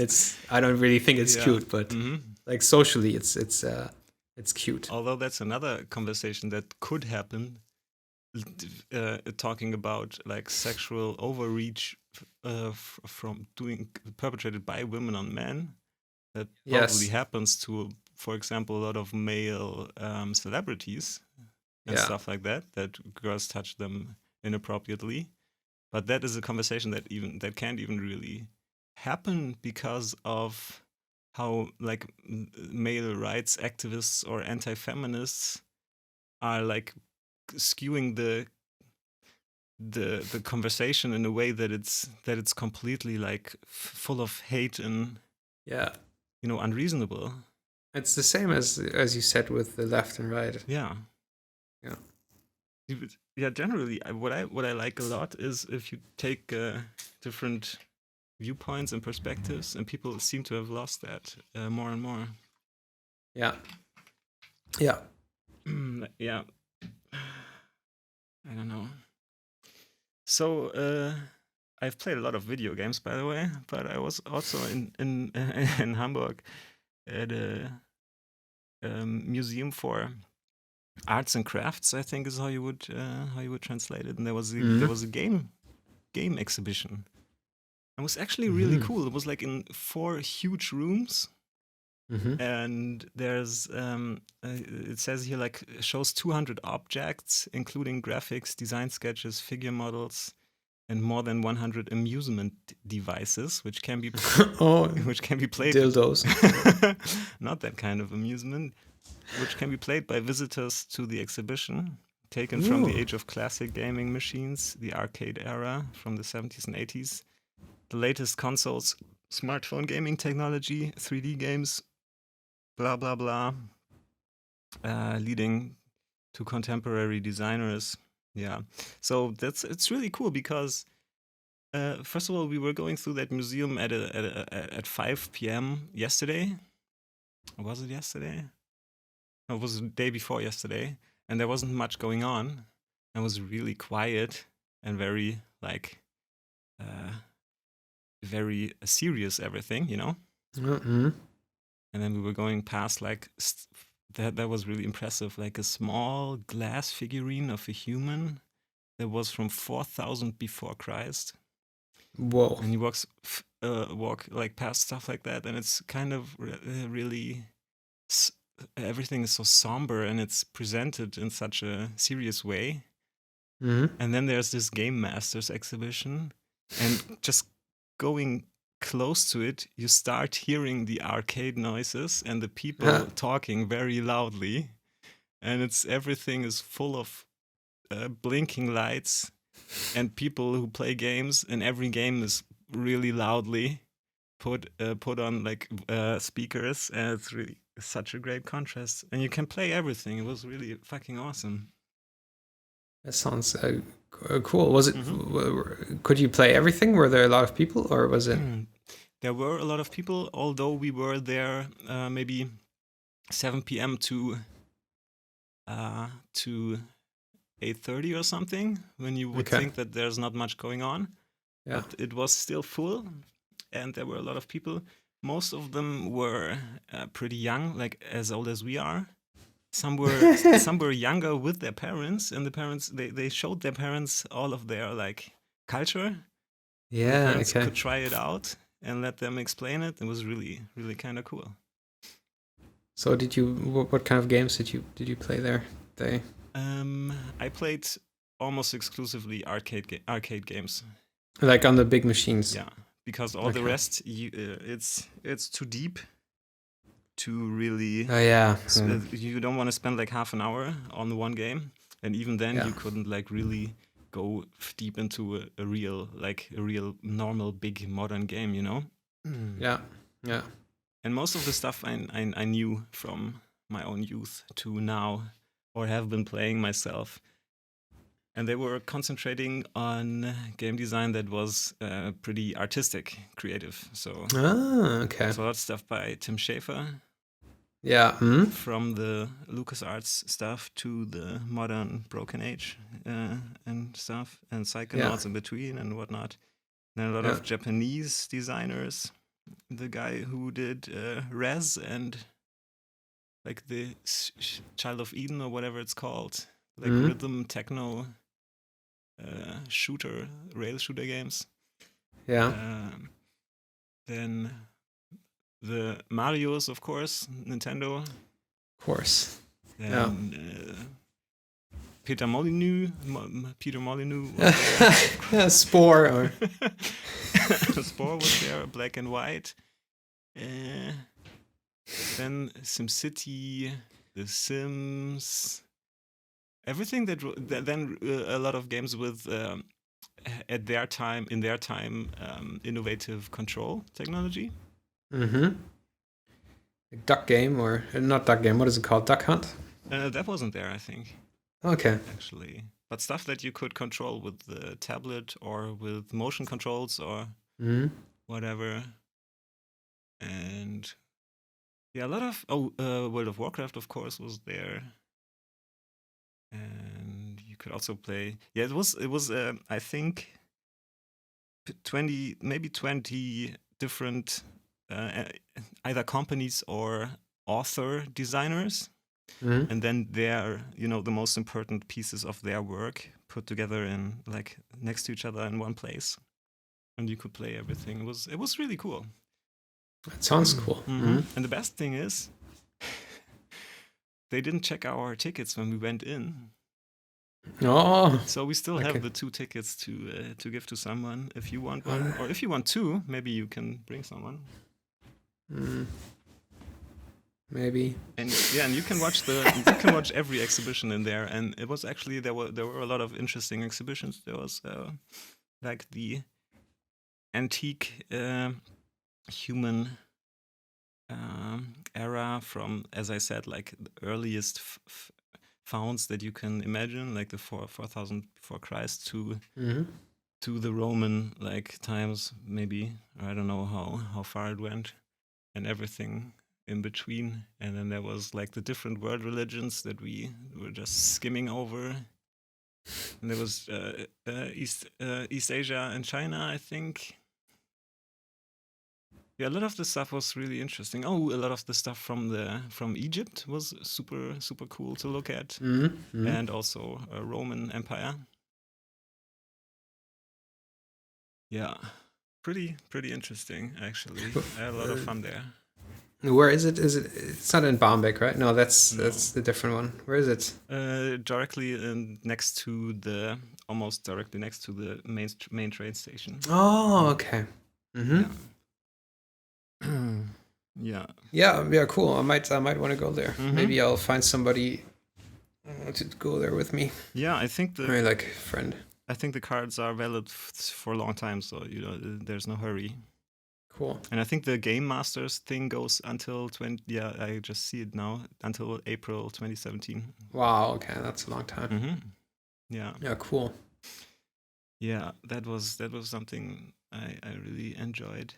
I don't really think it's cute, but like socially, it's cute. Although that's another conversation that could happen, talking about like sexual overreach from perpetrated by women on men. That probably happens to, for example, a lot of male celebrities and stuff like that. That girls touch them inappropriately, but that is a conversation that can't even really happen because of how like male rights activists or anti-feminists are like skewing the conversation in a way that it's completely like full of hate and unreasonable. It's the same as you said with the left and right. Yeah. Generally, what I like a lot is if you take different viewpoints and perspectives, and people seem to have lost that more and more. Yeah. Yeah. I don't know. So I've played a lot of video games, by the way, but I was also in Hamburg at a museum for arts and crafts, I think is how you would translate it. And there was a game exhibition. It was actually really cool. It was like in 4 huge rooms. And there's it says here like shows 200 objects, including graphics, design sketches, figure models, and more than 100 amusement devices, which can be which can be played. Dildos. Not that kind of amusement, which can be played by visitors to the exhibition, taken from the age of classic gaming machines, the arcade era from the 70s and 80s, the latest consoles, smartphone gaming technology, 3D games, blah blah blah, leading to contemporary designers. Yeah, so it's really cool because first of all, we were going through that museum at 5 p.m. yesterday. Was it yesterday? No, it was the day before yesterday, and there wasn't much going on. It was really quiet and very like very serious everything, you know. And then we were going past like that was really impressive, like a small glass figurine of a human that was from 4000 before Christ. Whoa! And he walk like past stuff like that, and it's kind of really everything is so somber and it's presented in such a serious way. And then there's this Game Masters exhibition, and just going close to it, you start hearing the arcade noises and the people talking very loudly, and everything is full of blinking lights and people who play games, and every game is really loudly put on like speakers, and it's really such a great contrast, and you can play everything. It was really fucking awesome. That sounds cool. Was it? Could you play everything? Were there a lot of people, or was it? There were a lot of people, although we were there maybe 7 p.m. to 8:30 or something, when you would think that there's not much going on. Yeah. But it was still full, and there were a lot of people. Most of them were pretty young, like as old as we are. Some were younger with their parents, and the parents they showed their parents all of their like culture. Yeah, the parents could try it out and let them explain it. It was really, really kind of cool. So what kind of games did you play there? I played almost exclusively arcade games. Like on the big machines. Yeah, because all the rest, it's too deep to really. Oh yeah. You don't want to spend like half an hour on the one game, and even then you couldn't like really go deep into a real normal big modern game, you know? Yeah. And most of the stuff I knew from my own youth to now, or have been playing myself. And they were concentrating on game design that was pretty artistic, creative. So, okay. So a lot of stuff by Tim Schafer. Yeah. From the LucasArts stuff to the modern Broken Age and stuff, and Psychonauts in between and whatnot. And a lot of Japanese designers. The guy who did Rez and like the Child of Eden or whatever it's called, like rhythm techno rail shooter games. Yeah. Then the Marios, of course, Nintendo. Of course. Then Peter Molyneux. Spore. Or Spore was there, Black and White. Then SimCity, The Sims. Everything then a lot of games with in their time innovative control technology. Duck Game, or not Duck Game, what is it called? Duck Hunt? That wasn't there, I think. Okay. Actually. But stuff that you could control with the tablet or with motion controls or whatever. And yeah, a lot of World of Warcraft, of course, was there. And you could also play. Yeah, it was. I think 20 different either companies or author designers, and then the most important pieces of their work put together in like next to each other in one place, and you could play everything. It was really cool. That sounds cool. And the best thing is, they didn't check our tickets when we went in. Oh, so we still have the 2 tickets to give to someone if you want one, or if you want 2, maybe you can bring someone. Maybe. And you can watch every exhibition in there, and it was actually there were a lot of interesting exhibitions. There was like the antique human era from, as I said, like the earliest founds that you can imagine, like the 4,000 before Christ to the Roman like times, maybe. I don't know how far it went, and everything in between. And then there was like the different world religions that we were just skimming over. And there was East Asia and China, I think. Yeah, a lot of the stuff was really interesting. Oh, a lot of the stuff from Egypt was super, super cool to look at. And also Roman Empire. Yeah, pretty interesting, actually. I had a lot of fun there. Where is it? It's not in Baalbek, right? No, that's the different one. Where is it? Directly almost directly next to the main train station. Oh, okay. Yeah, cool. I might want to go there. Maybe I'll find somebody to go there with me. Yeah, I think like a friend. I think the cards are valid for a long time, so there's no hurry. Cool. And I think the Game Masters thing goes until I just see it now, until April 2017. Wow, okay, that's a long time. Yeah. Yeah, cool. Yeah, that was something I really enjoyed.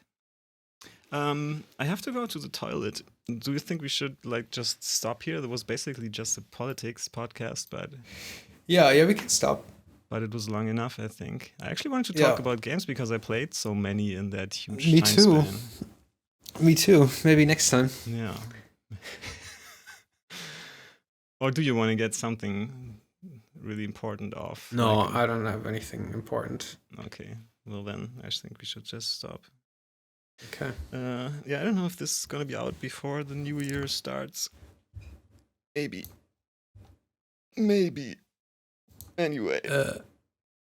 I have to go to the toilet. Do you think we should just stop here? That was basically just a politics podcast, but yeah, we can stop. But it was long enough, I think. I actually wanted to talk about games because I played so many in that huge Me time too. span. Me too. Maybe next time. Yeah. Or do you want to get something really important off? No, I don't have anything important. Okay. Well then, I think we should just stop. Okay. I don't know if this is gonna be out before the new year starts. Maybe. Anyway.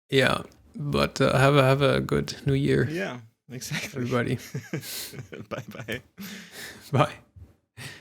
Yeah, but have a good new year. Yeah, exactly. Everybody. Bye. Bye.